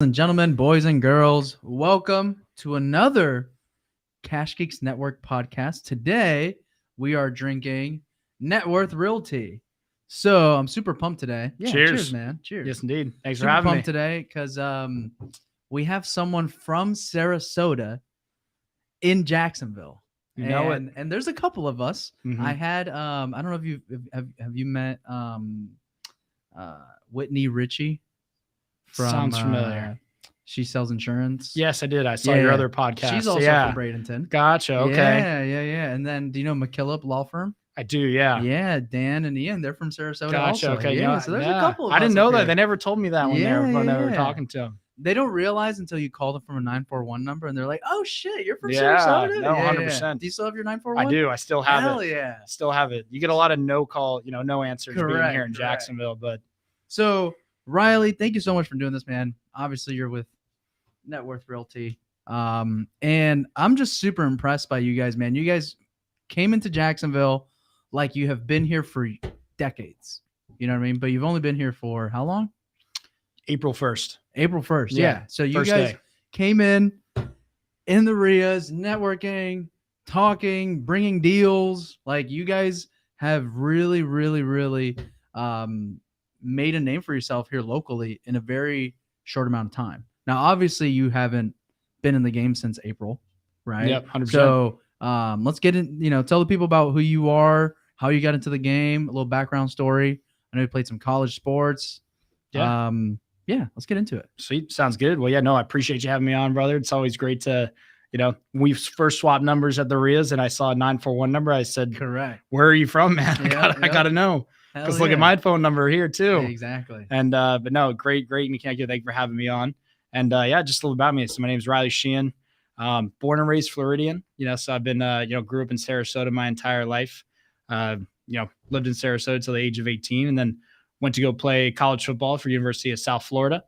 And gentlemen, boys and girls, welcome to another Cash Geeks Network podcast. Today, we are drinking NetWorth Realty. So I'm super pumped today. Yeah, cheers, Cheers. man. Cheers. Yes, indeed. Thanks Super for having me. pumped today because we have someone from Sarasota in Jacksonville. You know it. And there's a couple of us. Mhm. I had I don't know if you have you met Whitney Ritchie from Sounds familiar. She sells insurance. Yes, I did. I saw Yeah, your yeah. other podcast. She's also yeah. from Bradenton. Gotcha. Okay. Yeah. And then do you know McKillop Law Firm? I do. Yeah. Yeah, Dan and Ian, they're from Sarasota Gotcha. also. Okay. Yeah, so there's a couple of I didn't us know up that. here. They never told me that when they were talking to them. They don't realize until you call them from a 941 number and they're like, "Oh shit, you're from Yeah, Sarasota?" no, 100%. Do you still have your 941? I do. I still have Hell it. yeah. Still have it. You get a lot of no call, no answers being Correct, here in correct. Jacksonville, but So, Riley, thank you so much for doing this, man. Obviously, you're with NetWorth Realty. And I'm just super impressed by you guys, man. You guys came into Jacksonville like you have been here for decades. You know what I mean? But you've only been here for how long? April 1st. April 1st. Yeah. So you first guys day. came in the RIAs, networking, talking, bringing deals. Like you guys have really, really, really made a name for yourself here locally in a very short amount of time. Now, obviously, you haven't been in the game since April, right? Yep, 100%. So let's get in, tell the people about who you are, how you got into the game, a little background story. I know you played some college sports. Yeah. Let's get into it. Sweet. Sounds good. Well, yeah, no, I appreciate you having me on, brother. It's always great to, when we first swapped numbers at the RIAs and I saw a 941 number, I said, Correct. "Where are you from, man? Yeah, I gotta know." Because look at my phone number here too. Exactly. And but no, great. And you can't get thank you for having me on. And just a little about me. So my name is Riley Sheehan. Born and raised Floridian. So I've been grew up in Sarasota my entire life. Lived in Sarasota till the age of 18, and then went to go play college football for University of South Florida.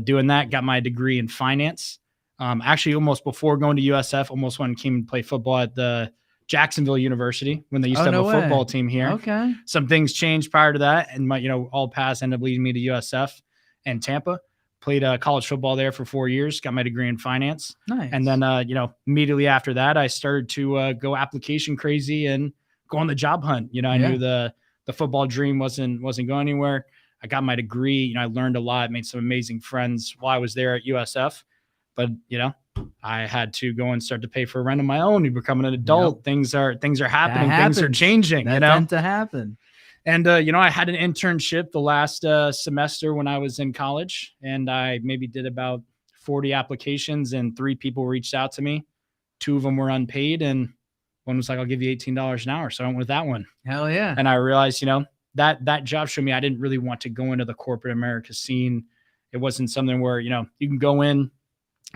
Doing that, got my degree in finance. Actually, almost before going to USF, almost went and came and play football at the Jacksonville University when they used to have a football team here. Okay. Some things changed prior to that, and my all paths ended up leading me to USF and Tampa. Played college football there for 4 years. Got my degree in finance. Nice. And then immediately after that, I started to go application crazy and go on the job hunt. I knew the football dream wasn't going anywhere. I got my degree. I learned a lot. Made some amazing friends while I was there at USF. But I had to go and start to pay for rent on my own. You're becoming an adult. Yep. Things are happening. Things are changing. That tend to happen. And I had an internship the last semester when I was in college, and I maybe did about 40 applications, and 3 people reached out to me. 2 of them were unpaid, and one was like, "I'll give you $18 an hour." So I went with that one. Hell yeah! And I realized, that job showed me I didn't really want to go into the corporate America scene. It wasn't something where you can go in,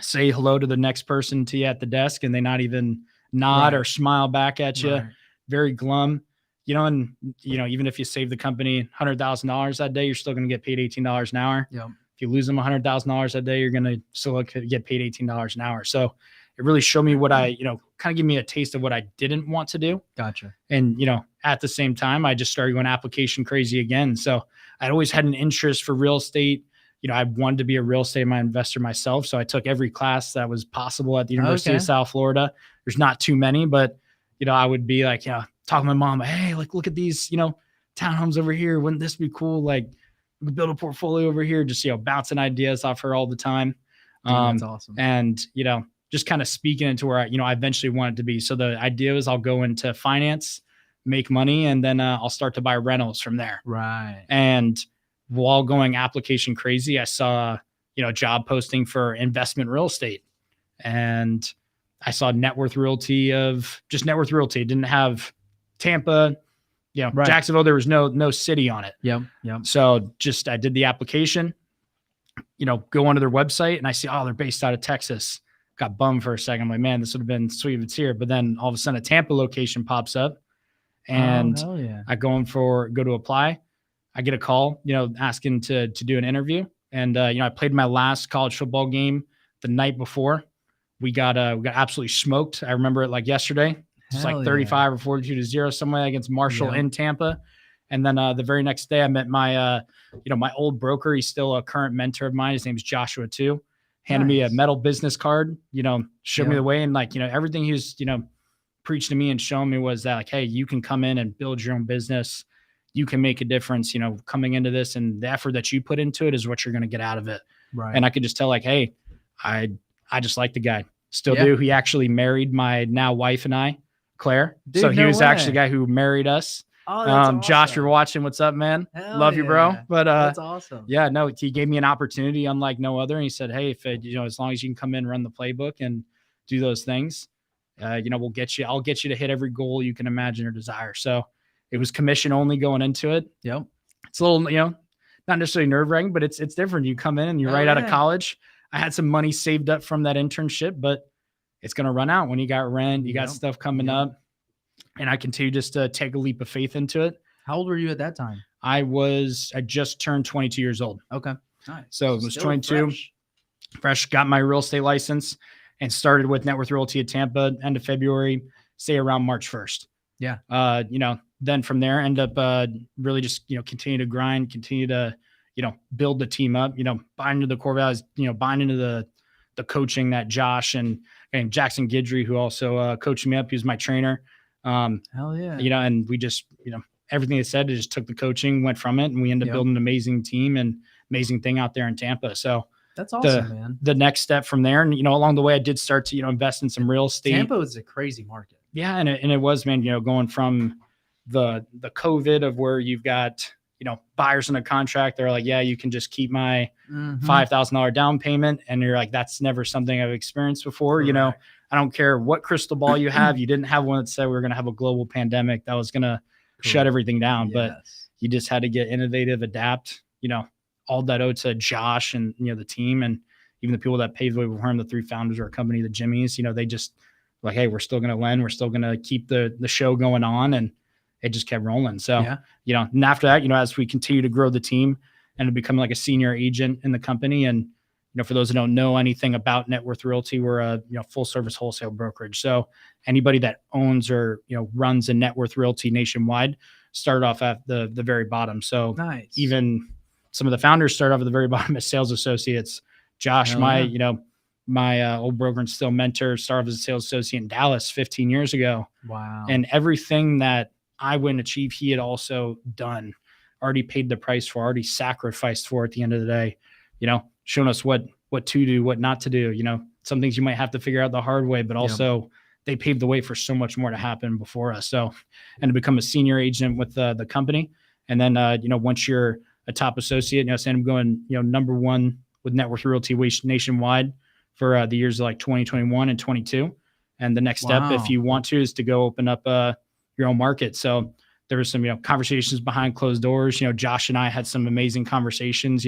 say hello to the next person to you at the desk, and they not even nod or smile back at you. Right. Very glum. And even if you save the company $100,000 that day, you're still going to get paid $18 an hour. Yep. If you lose them $100,000 that day, you're going to still get paid $18 an hour. So it really showed me what I, kind of give me a taste of what I didn't want to do. Gotcha. And, at the same time, I just started going application crazy again. So I'd always had an interest for real estate. I wanted to be a real estate investor myself. So I took every class that was possible at the University of South Florida. There's not too many, but, I would be like, talking to my mom, hey, look at these, townhomes over here. Wouldn't this be cool? Like, we could build a portfolio over here, just, bouncing ideas off her all the time. Dude, that's awesome. And, just kind of speaking into where I eventually wanted to be. So the idea is I'll go into finance, make money, and then I'll start to buy rentals from there. Right. And while going application crazy, I saw, job posting for investment real estate. And I saw NetWorth Realty of just NetWorth Realty. It didn't have Tampa, right. Jacksonville. There was no city on it. Yep. So I did the application, go onto their website, and I see, they're based out of Texas. Got bummed for a second. I'm like, man, this would have been sweet if it's here. But then all of a sudden a Tampa location pops up, and I go to apply. I get a call, asking to do an interview. And, I played my last college football game the night before. We got absolutely smoked. I remember it like yesterday. It's like 35 or 42-0 somewhere against Marshall in Tampa. And then the very next day I met my, my old broker. He's still a current mentor of mine. His name's Joshua too. Handed me a metal business card, showed me the way. And like, everything he was, preached to me and showing me was that like, hey, you can come in and build your own business. You can make a difference, coming into this, and the effort that you put into it is what you're going to get out of it. Right. And I could just tell like, hey, I just like the guy. Still do. He actually married my now wife and I, Claire. Dude, so he was actually the guy who married us. Oh, that's awesome. Josh, you're watching. What's up, man? Hell Love you, bro. But that's awesome. Yeah, no, he gave me an opportunity unlike no other. And he said, hey, if as long as you can come in, run the playbook and do those things, we'll get you. I'll get you to hit every goal you can imagine or desire. So it was commission only going into it. Yep. It's a little, not necessarily nerve wracking, but it's different. You come in and you're right out of college. I had some money saved up from that internship, but it's going to run out when you got rent, you got stuff coming up. And I continue just to take a leap of faith into it. How old were you at that time? I just turned 22 years old. Okay. Nice. So it was 22, fresh, got my real estate license and started with NetWorth Realty of Tampa end of February, say around March 1st. Yeah. Then from there, end up really just, continue to grind, continue to, build the team up, buy into the core values, buy into the coaching that Josh and Jackson Guidry, who also coached me up, he was my trainer. Hell yeah. And we just, everything they said, just took the coaching, went from it, and we ended up building an amazing team and amazing thing out there in Tampa. So that's awesome, man. The next step from there, and along the way, I did start to invest in some real estate. Tampa is a crazy market. Yeah, and it was, man. Going from the COVID of where you've got buyers in a contract, they're like, yeah, you can just keep my $5,000 down payment, and you're like, that's never something I've experienced before. Correct. I don't care what crystal ball you have. You didn't have one that said we were going to have a global pandemic that was going to shut everything down, but you just had to get innovative, adapt, all that owed to Josh and, the team, and even the people that paved the way for him, the three founders of our company, the Jimmies, they just like, hey, we're still going to lend. We're still going to keep the show going on. And it just kept rolling. So, and after that, as we continue to grow the team and to become like a senior agent in the company, and, for those that don't know anything about NetWorth Realty, we're a full service wholesale brokerage. So anybody that owns or runs a NetWorth Realty nationwide started off at the very bottom. So even some of the founders started off at the very bottom as sales associates. Josh, my old broker and still mentor, started off as a sales associate in Dallas 15 years ago. Wow! And everything that I wouldn't achieve, he had also done, already paid the price for, already sacrificed for. At the end of the day, showing us what to do, what not to do. Some things you might have to figure out the hard way, but also they paved the way for so much more to happen before us. So, and to become a senior agent with the company. And then, once you're a top associate, so I'm going, number one with NetWorth Realty nationwide for the years of like 2021 and 22. And the next step, if you want to, is to go open up your own market. So there was some, conversations behind closed doors. Josh and I had some amazing conversations.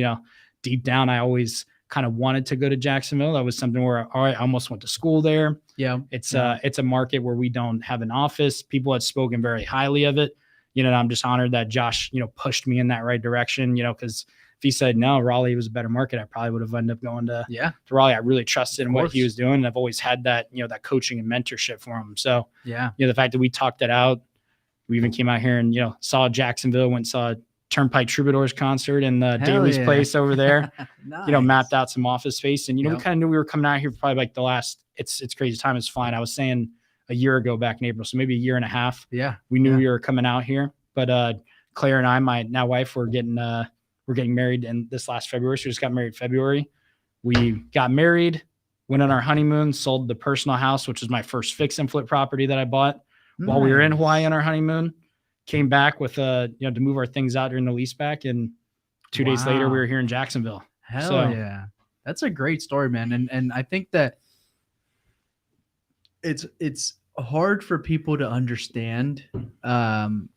Deep down, I always kind of wanted to go to Jacksonville. That was something where I almost went to school there. Yeah. It's a market where we don't have an office. People had spoken very highly of it. I'm just honored that Josh, pushed me in that right direction, because if he said no, Raleigh was a better market, I probably would have ended up going to Raleigh. I really trusted in what he was doing. And I've always had that, that coaching and mentorship for him. So, the fact that we talked it out, we even came out here and, saw Jacksonville, went and saw Turnpike Troubadours concert in the Daly's place over there, mapped out some office space. And, we kind of knew we were coming out here for probably like the last, it's crazy. Time is flying. I was saying a year ago back in April. So maybe a year and a half. Yeah. We knew we were coming out here, but Claire and I, my now wife, we're getting married in this last February. So we just got married February. We got married, went on our honeymoon, sold the personal house, which is my first fix and flip property that I bought while we were in Hawaii on our honeymoon. Came back with to move our things out during the lease back, and 2 days later we were here in Jacksonville. Hell yeah. That's a great story, man. And I think that it's hard for people to understand, to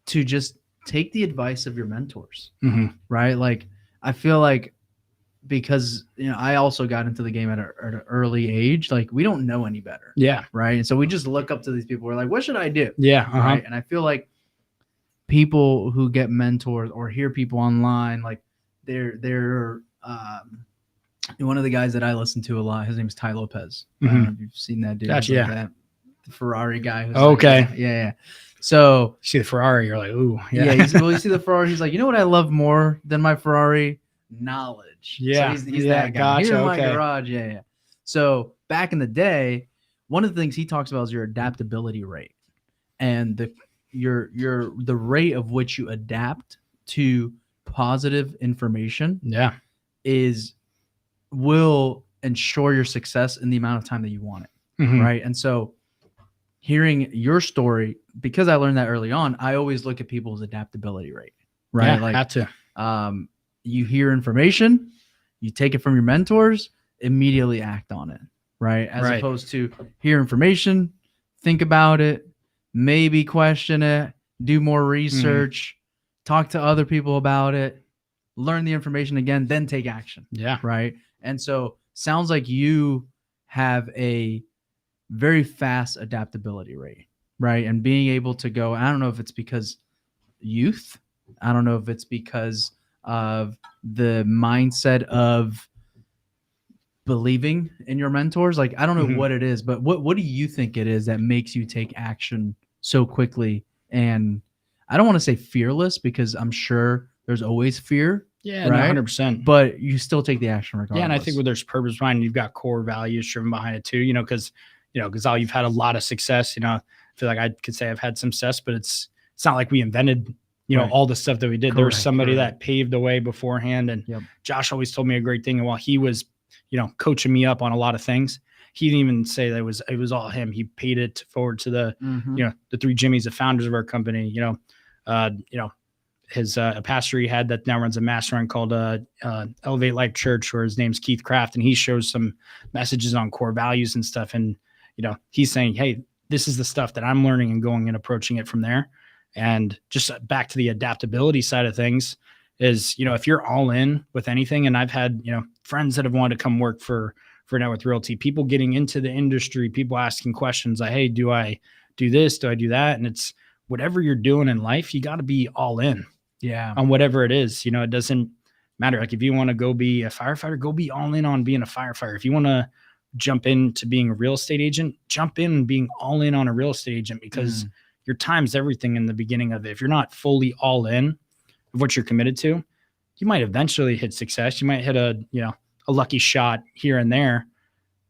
just take the advice of your mentors, right? Like, I feel like because, I also got into the game at an early age, like we don't know any better. Yeah. Right. And so we just look up to these people. We're like, what should I do? Yeah. Right. And I feel like people who get mentors or hear people online, like they're one of the guys that I listen to a lot, his name is Ty Lopez. I don't know if you've seen that dude. Gotcha, Like that the Ferrari guy. Who's Okay. Like, yeah. So You see the Ferrari, you're like, ooh, yeah. You see the Ferrari. He's like, you know what I love more than my Ferrari? Knowledge. Yeah. So he's that guy. Gotcha. Here in my garage. Yeah. So back in the day, one of the things he talks about is your adaptability rate and the rate of which you adapt to positive information. Yeah. Will ensure your success in the amount of time that you want it. Mhm. Right. And so hearing your story, because I learned that early on, I always look at people's adaptability rate. Right. Yeah, like have to. You hear information, you take it from your mentors, immediately act on it. Right. As opposed to hear information, think about it, maybe question it, do more research, talk to other people about it, learn the information again, then take action. Yeah. Right. And so sounds like you have a very fast adaptability rate, right? And being able to go, I don't know if it's because youth, I don't know if it's because of the mindset of believing in your mentors. Like, I don't know what it is, but what do you think it is that makes you take action so quickly? And I don't want to say fearless, because I'm sure there's always fear. Yeah, right? 100%. But you still take the action regardless. Yeah, and I think where there's purpose behind, you've got core values driven behind it too. Because you've had a lot of success. I feel like I could say I've had some success, but it's not like we invented all the stuff that we did. There was somebody that paved the way beforehand. And Josh always told me a great thing. And while he was coaching me up on a lot of things, he didn't even say that it was all him. He paid it forward to the the three Jimmys, the founders of our company. His a pastor he had that now runs a mastermind called Elevate Life Church, where his name's Keith Kraft, and he shows some messages on core values and stuff. And he's saying, hey, this is the stuff that I'm learning and going and approaching it from there. And just back to the adaptability side of things is, if you're all in with anything, and I've had friends that have wanted to come work for NetWorth Realty, people getting into the industry, people asking questions like, hey, do I do this? Do I do that? And it's whatever you're doing in life, you got to be all in. Yeah. On whatever it is. It doesn't matter. Like, if you want to go be a firefighter, go be all in on being a firefighter. If you want to jump into being a real estate agent, jump in being all in on a real estate agent, because your time's everything in the beginning of it. If you're not fully all in of what you're committed to, you might eventually hit success. You might hit a lucky shot here and there,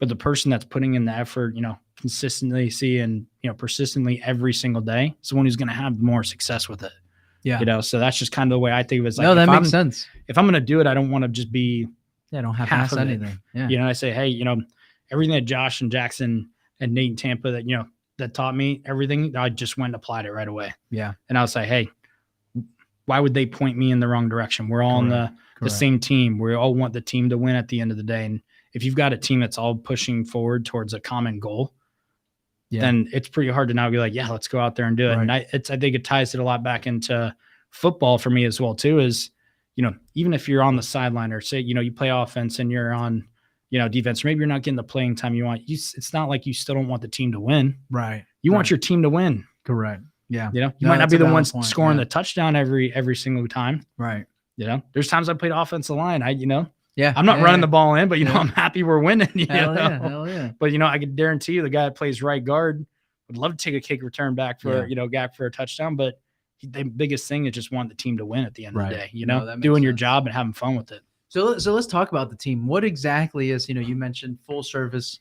but the person that's putting in the effort, consistently and persistently every single day is the one who's going to have more success with it. Yeah. So that's just kind of the way I think of it. Like, no, that makes sense. If I'm going to do it, I don't want to just be, I don't have to ask anything. Yeah. I say, hey, everything that Josh and Jackson and Nate and Tampa that taught me everything, I just went and applied it right away. Yeah. And I'll say, hey, why would they point me in the wrong direction? We're all on the same team. We all want the team to win at the end of the day. And if you've got a team that's all pushing forward towards a common goal, then it's pretty hard to now be like, yeah, let's go out there and do it. And I think it ties it a lot back into football for me as well too, is, even if you're on the sideline, or say, you play offense and you're on, defense, or maybe you're not getting the playing time you want, it's not like you still don't want the team to win. Right. You want your team to win. Correct. Yeah. You might not be the one scoring the touchdown every single time. Right. There's times I played offensive line. Yeah. I'm not running the ball in, but I'm happy we're winning. Hell yeah. But I can guarantee you the guy that plays right guard would love to take a kick return back for for a touchdown. But the biggest thing is just wanting the team to win at the end of the day. Doing your job and having fun with it. So let's talk about the team. What exactly is you mentioned full service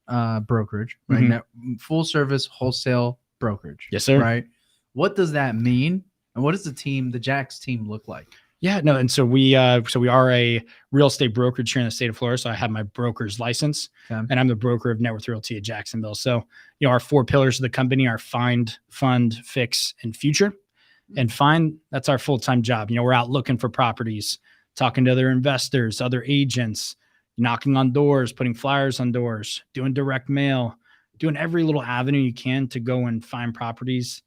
brokerage, right? Full service wholesale brokerage. Yes, sir. Right. What does that mean? And what does the Jacks team look like? Yeah, no. And so we are a real estate brokerage here in the state of Florida. So I have my broker's license, and I'm the broker of NetWorth Realty of Jacksonville. So, our 4 pillars of the company are find, fund, fix, and future. And find, that's our full-time job. We're out looking for properties, talking to other investors, other agents, knocking on doors, putting flyers on doors, doing direct mail, doing every little avenue you can to go and find properties,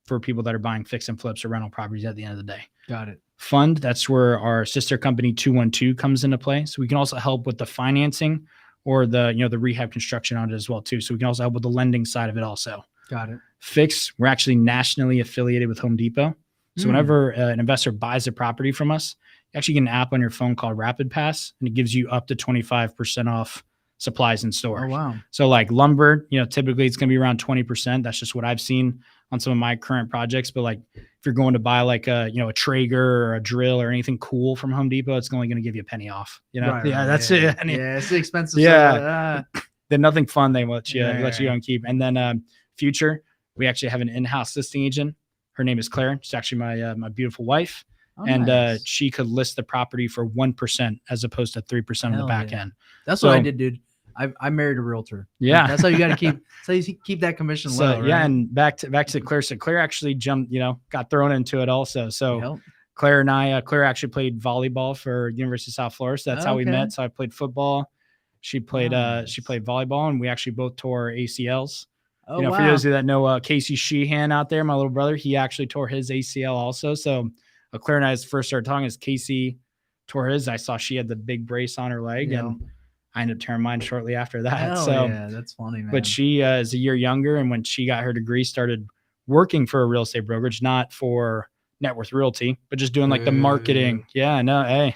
for people that are buying fix and flips or rental properties at the end of the day. Got it. Fund, that's where our sister company 212 comes into play. So we can also help with the financing or the rehab construction on it as well too. So we can also help with the lending side of it also. Got it. Fix, we're actually nationally affiliated with Home Depot. So whenever an investor buys a property from us, you actually get an app on your phone called Rapid Pass, and it gives you up to 25% off supplies and Oh, storage. wow. So like lumber, typically it's going to be around 20%. That's just what I've seen on some of my current projects. But like if you're going to buy like a Traeger or a drill or anything cool from Home Depot, it's only going to give you a penny off. Right, That's yeah. it. Yeah, it's the expensive Yeah. stuff. Then nothing fun they let you Yeah. go and keep. And then future, we actually have an in-house listing agent. Her name is Claire. She's actually my beautiful wife. Oh, And nice. she could list the property for 1% as opposed to 3% on the Hell back yeah. end. That's what I did, dude. I married a realtor. Yeah. That's how you got to keep. So you keep that commission low, right? Yeah, and back to Claire. So Claire actually jumped, got thrown into it also. So Yep. Claire and I, Claire actually played volleyball for University of South Florida. So that's how we Okay. met. So I played football. She played Nice. volleyball, and we actually both tore ACLs. Oh, For wow. those of you that know Casey Sheehan out there, my little brother, he actually tore his ACL also. So Claire and I first started talking as Casey tore his. I saw she had the big brace on her leg, Yeah. and I ended up tearing mine shortly after that. Hell so yeah, that's funny, man. but she is a year younger, and when she got her degree, started working for a real estate brokerage, not for NetWorth Realty, but just doing like the marketing. Yeah, no, hey,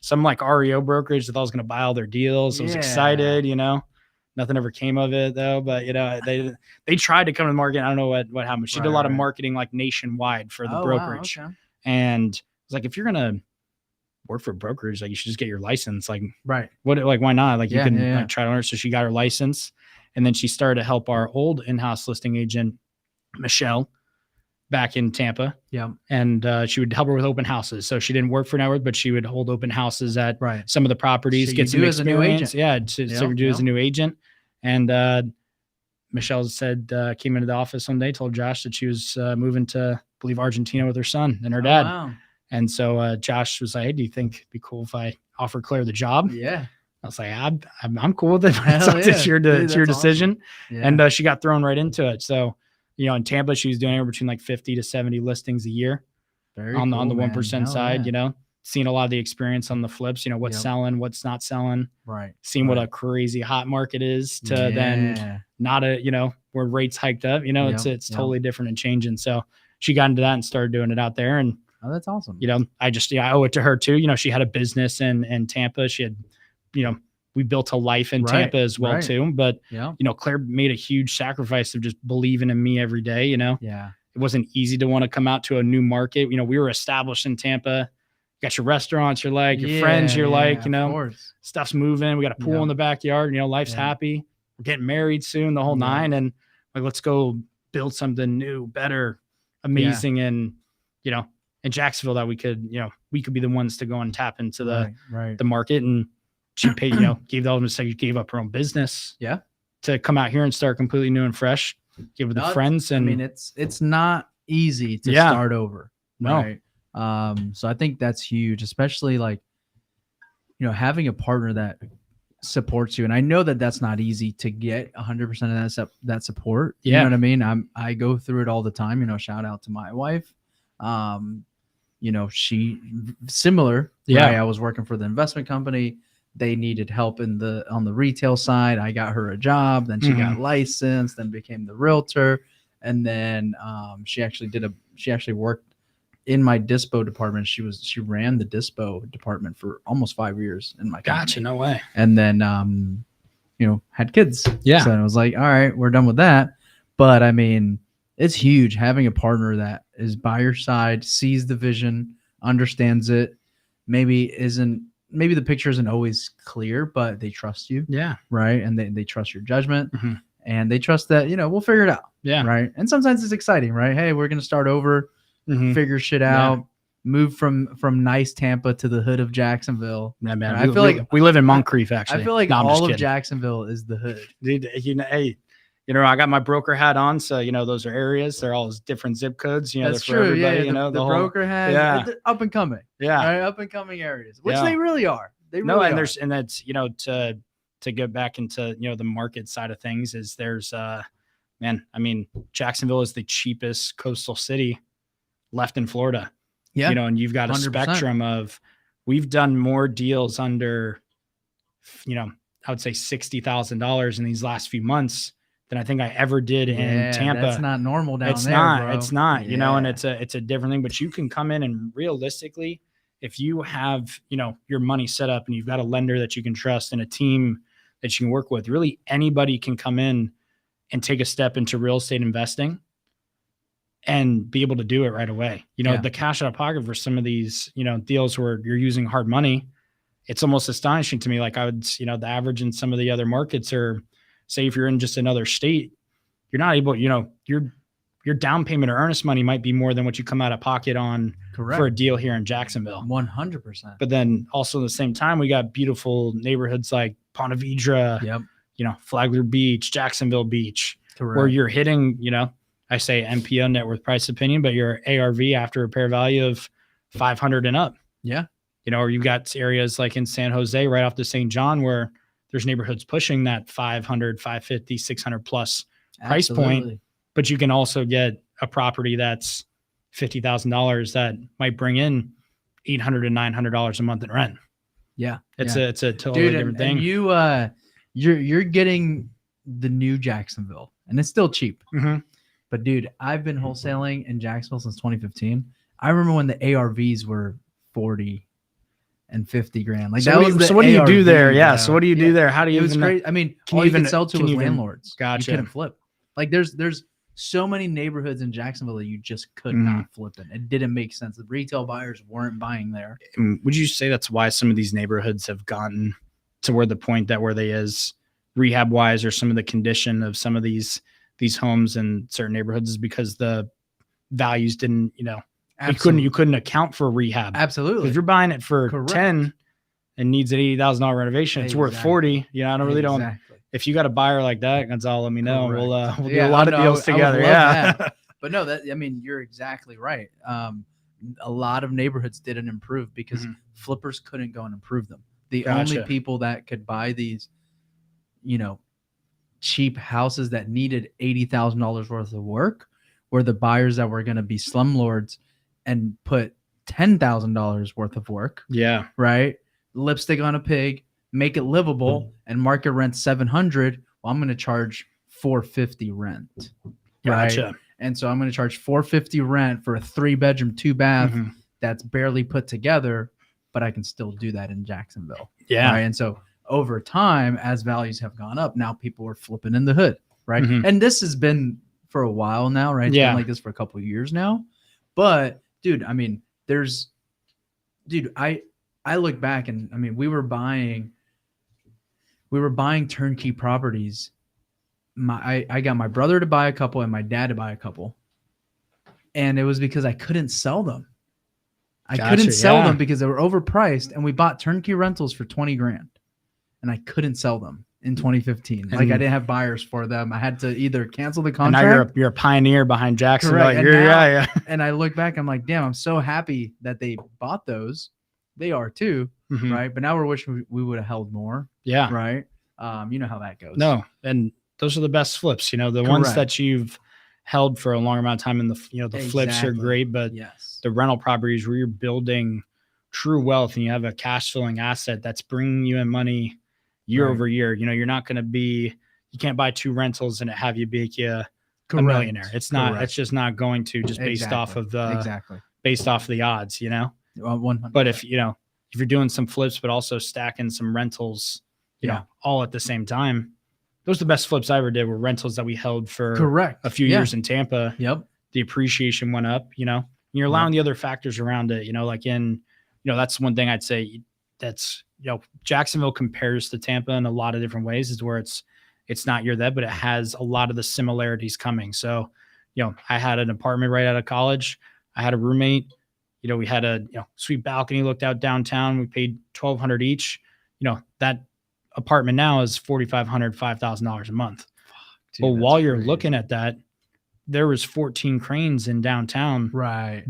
some like REO brokerage that I was going to buy all their deals. I was excited, Nothing ever came of it though, but they tried to come to the market. I don't know what happened. She did a lot of marketing like nationwide for the brokerage, wow, okay. and it's like if you're gonna work for a brokerage, like you should just get your license. Like, right? What? Like, why not? Like, you can Like, try to learn. So she got her license, and then she started to help our old in-house listing agent, Michelle, back in Tampa. Yeah, and she would help her with open houses. So she didn't work for NetWorth, but she would hold open houses at some of the properties, so get some experience. Yeah, so do as a new agent. And Michelle said came into the office one day, told Josh that she was moving to, I believe, Argentina with her son and her dad. Wow. And so Josh was like, "Hey, do you think it'd be cool if I offer Claire the job?" Yeah. I was like, I'm cool with it. It's your decision. Awesome. Yeah. And she got thrown right into it. So, in Tampa, she was doing anywhere between like 50 to 70 listings a year on the 1% side, seeing a lot of the experience on the flips, what's selling, what's not selling, right. Seeing what a crazy hot market is to then not where rates hiked up, it's totally different and changing. So she got into that and started doing it out there. And oh, that's awesome. I owe it to her too. She had a business in Tampa. She had, we built a life in Tampa as well too. But Claire made a huge sacrifice of just believing in me every day. Yeah, it wasn't easy to want to come out to a new market. We were established in Tampa. You got your restaurants, you're like your friends, you're like, stuff's moving. We got a pool in the backyard. Life's happy. We're getting married soon, the whole nine, and like let's go build something new, better, amazing, and in Jacksonville that we could be the ones to go and tap into the market. And she paid, gave all of them, say, gave up her own business. Yeah. To come out here and start completely new and fresh, give with the friends. And I mean, it's not easy to start over. No. Right? So I think that's huge, especially like, having a partner that supports you. And I know that that's not easy to get 100% of that support. You know what I mean? I go through it all the time, shout out to my wife. She similar. Yeah. Right? I was working for the investment company. They needed help on the retail side. I got her a job. Then she got licensed, then became the realtor. And then she actually worked in my dispo department. She ran the dispo department for almost 5 years in my company. Gotcha. No way. And then had kids. Yeah. So I was like, all right, we're done with that. But I mean, it's huge having a partner that is by your side, sees the vision, understands it, maybe the picture isn't always clear, but they trust you. Yeah. Right. And they trust your judgment, and they trust that, we'll figure it out. Yeah. Right. And sometimes it's exciting, right? Hey, we're going to start over, figure shit out, move from nice Tampa to the hood of Jacksonville. Yeah, man. I feel like we live in Moncrief, actually. I feel like all of Jacksonville is the hood. Dude, hey, I got my broker hat on, so those are areas. They're all different zip codes. That's true. Yeah, the broker hat. Yeah, up and coming. Yeah, right? Up and coming areas, which they really are. They really are. And that's to get back into the market side of things is there's Jacksonville is the cheapest coastal city left in Florida. Yeah, and you've got a 100%. Spectrum of we've done more deals under I would say $60,000 in these last few months than I think I ever did in Tampa. That's not normal down there, bro. It's not, and it's a different thing, but you can come in and realistically, if you have, your money set up and you've got a lender that you can trust and a team that you can work with. Really, anybody can come in and take a step into real estate investing and be able to do it right away. The cash out of pocket for some of these, deals where you're using hard money, it's almost astonishing to me. Like I would, the average in some of the other markets are, say if you're in just another state, you're not able, your down payment or earnest money might be more than what you come out of pocket on for a deal here in Jacksonville. 100%. But then also at the same time, we got beautiful neighborhoods like Ponte Vedra, Flagler Beach, Jacksonville Beach, where you're hitting, I say NPO, net worth price opinion, but your ARV after repair value of 500 and up. Yeah. Or you've got areas like in San Jose, right off the St. John, where there's neighborhoods pushing that 500, 550, 600 plus price point. But you can also get a property that's $50,000 that might bring in $800 to $900 a month in rent. Yeah. It's a totally different thing. And you're getting the new Jacksonville, and it's still cheap. Mm-hmm. But dude, I've been wholesaling in Jacksonville since 2015. I remember when the ARVs were 40 and 50 grand. Like so what do you do there? Yeah. So what do you do there? How do you? It was great. I mean, all you can sell to was landlords. Gotcha. You couldn't flip. Like there's so many neighborhoods in Jacksonville that you just could not flip in. It didn't make sense. The retail buyers weren't buying there. Would you say that's why some of these neighborhoods have gotten to where the point that where they is rehab wise, or some of the condition of some of these homes in certain neighborhoods is because the values didn't, you couldn't account for rehab. Absolutely. If you're buying it for 10 and needs an $80,000 renovation, it's worth 40. I don't. If you got a buyer like that, Gonzalo, let me know. We'll do a lot of deals together. Yeah. But no, you're exactly right. A lot of neighborhoods didn't improve because flippers couldn't go and improve them. The only people that could buy these, cheap houses that needed $80,000 worth of work were the buyers that were going to be slumlords and put $10,000 worth of work. Yeah. Right. Lipstick on a pig, make it livable, and market rent 700. Well, I'm going to charge 450 rent. Gotcha. Right? And so I'm going to charge 450 rent for a 3-bedroom, 2-bath that's barely put together, but I can still do that in Jacksonville. Yeah. Right? And so over time, as values have gone up, now people are flipping in the hood. Right. And this has been for a while now, right? It's been like this for a couple of years now. But dude, I mean, I look back and I mean, we were buying turnkey properties. I got my brother to buy a couple and my dad to buy a couple. And it was because I couldn't sell them. I couldn't sell them because they were overpriced, and we bought turnkey rentals for 20 grand and I couldn't sell them in 2015. Like I didn't have buyers for them. I had to either cancel the contract. And now you're a pioneer behind Jacksonville. Like, and I look back, I'm like, damn, I'm so happy that they bought those. They are too. Right. But now we're wishing we would have held more. Yeah. Right. You know how that goes. No. And those are the best flips, the ones that you've held for a long amount of time. And the flips are great, but the rental properties where you're building true wealth and you have a cash flowing asset that's bringing you in money year over year. You're not going to you can't buy 2 rentals and have you make you a millionaire. It's not, it's just not going to just based off of based off of the odds, 100%. But if you're doing some flips, but also stacking some rentals, all at the same time, those are the best flips I ever did were rentals that we held for a few years in Tampa. Yep. The appreciation went up, you're allowing the other factors around it, like that's one thing I'd say that's, Jacksonville compares to Tampa in a lot of different ways is where it's not your that, but it has a lot of the similarities coming. So, I had an apartment right out of college. I had a roommate, we had a sweet balcony, looked out downtown. We paid $1,200 each. That apartment now is $4,500, $5,000 a month. Dude, but while you're looking at that, there was 14 cranes in downtown,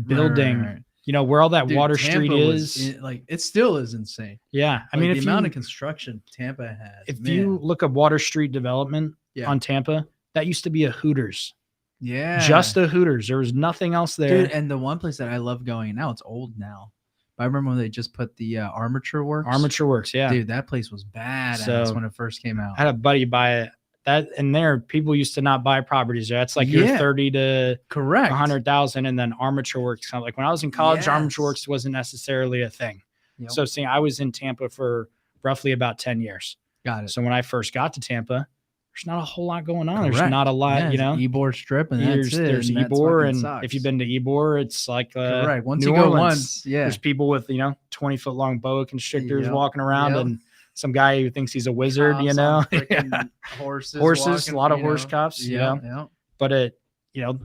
building. Right. Where all that Water Street is. It still is insane. Yeah. I mean, the amount of construction Tampa has. If you look up Water Street development on Tampa, that used to be a Hooters. Yeah. Just a Hooters. There was nothing else there. Dude, and the one place that I love going now, it's old now. But I remember when they just put the Armature Works. Armature Works, yeah. Dude, that place was badass when it first came out. I had a buddy buy it. That and there, people used to not buy properties there. That's like your 30 to 100,000, and then Armature Works. Like when I was in college, Armature Works wasn't necessarily a thing. Yep. So I was in Tampa for roughly about 10 years. Got it. So when I first got to Tampa, there's not a whole lot going on. Correct. There's not a lot, Yeah, you know. Ybor Strip, and that's it. There's and that's Ybor, fucking and sucks. if you've been to Ybor, it's like correct. Once New you go Orleans. once, yeah, There's people with 20-foot long boa constrictors Yep, walking around, yep. and some guy who thinks he's a wizard, Cops you know. on frickin' horses, Horses, a lot of you horse know. cops, you Yeah, know. yeah. But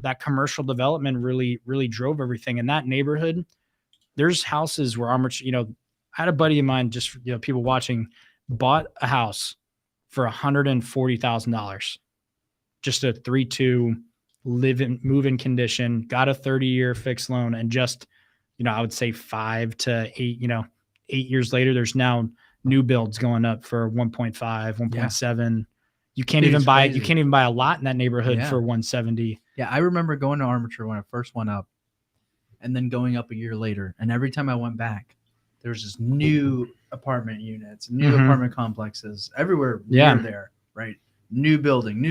that commercial development really drove everything in that neighborhood. There's houses where I had a buddy of mine, just people watching, bought a house for $140,000, just a 3-2 move-in condition, got a 30-year fixed loan, and just I would say 5 to 8 8 years later, there's now new builds going up for 1.5, 1.7. You can't even buy a lot in that neighborhood for 170. Yeah, I remember going to Armature when I first went up, and then going up a year later, and every time I went back, there's just new apartment units, new apartment complexes everywhere near there, right? New building.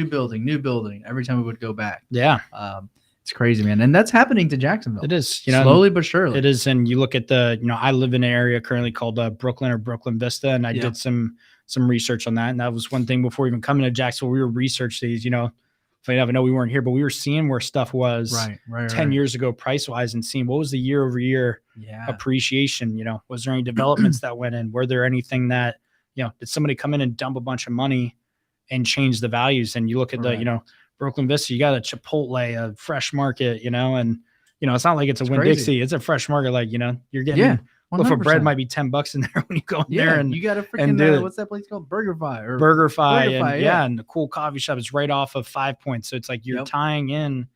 Every time we would go back. Yeah. It's crazy, man. And that's happening to Jacksonville. It is. Slowly but surely. It is. And you look at I live in an area currently called Brooklyn or Brooklyn Vista, and I did some research on that. And that was one thing before even coming to Jacksonville, we were researching these, funny enough, I know we weren't here, but we were seeing where stuff was 10 years ago price-wise, and seeing what was the year-over-year appreciation. Was there any developments that went in? Were there anything that, did somebody come in and dump a bunch of money and change the values? And you look at the, Brooklyn Vista, you got a Chipotle, a Fresh Market, and, it's not like it's a Winn-Dixie. It's a Fresh Market. Like, you're getting loaf of bread might be $10 in there when you go in there, and you got a freaking what's that place called? BurgerFi, and the cool coffee shop is right off of 5 Points. So it's like you're tying in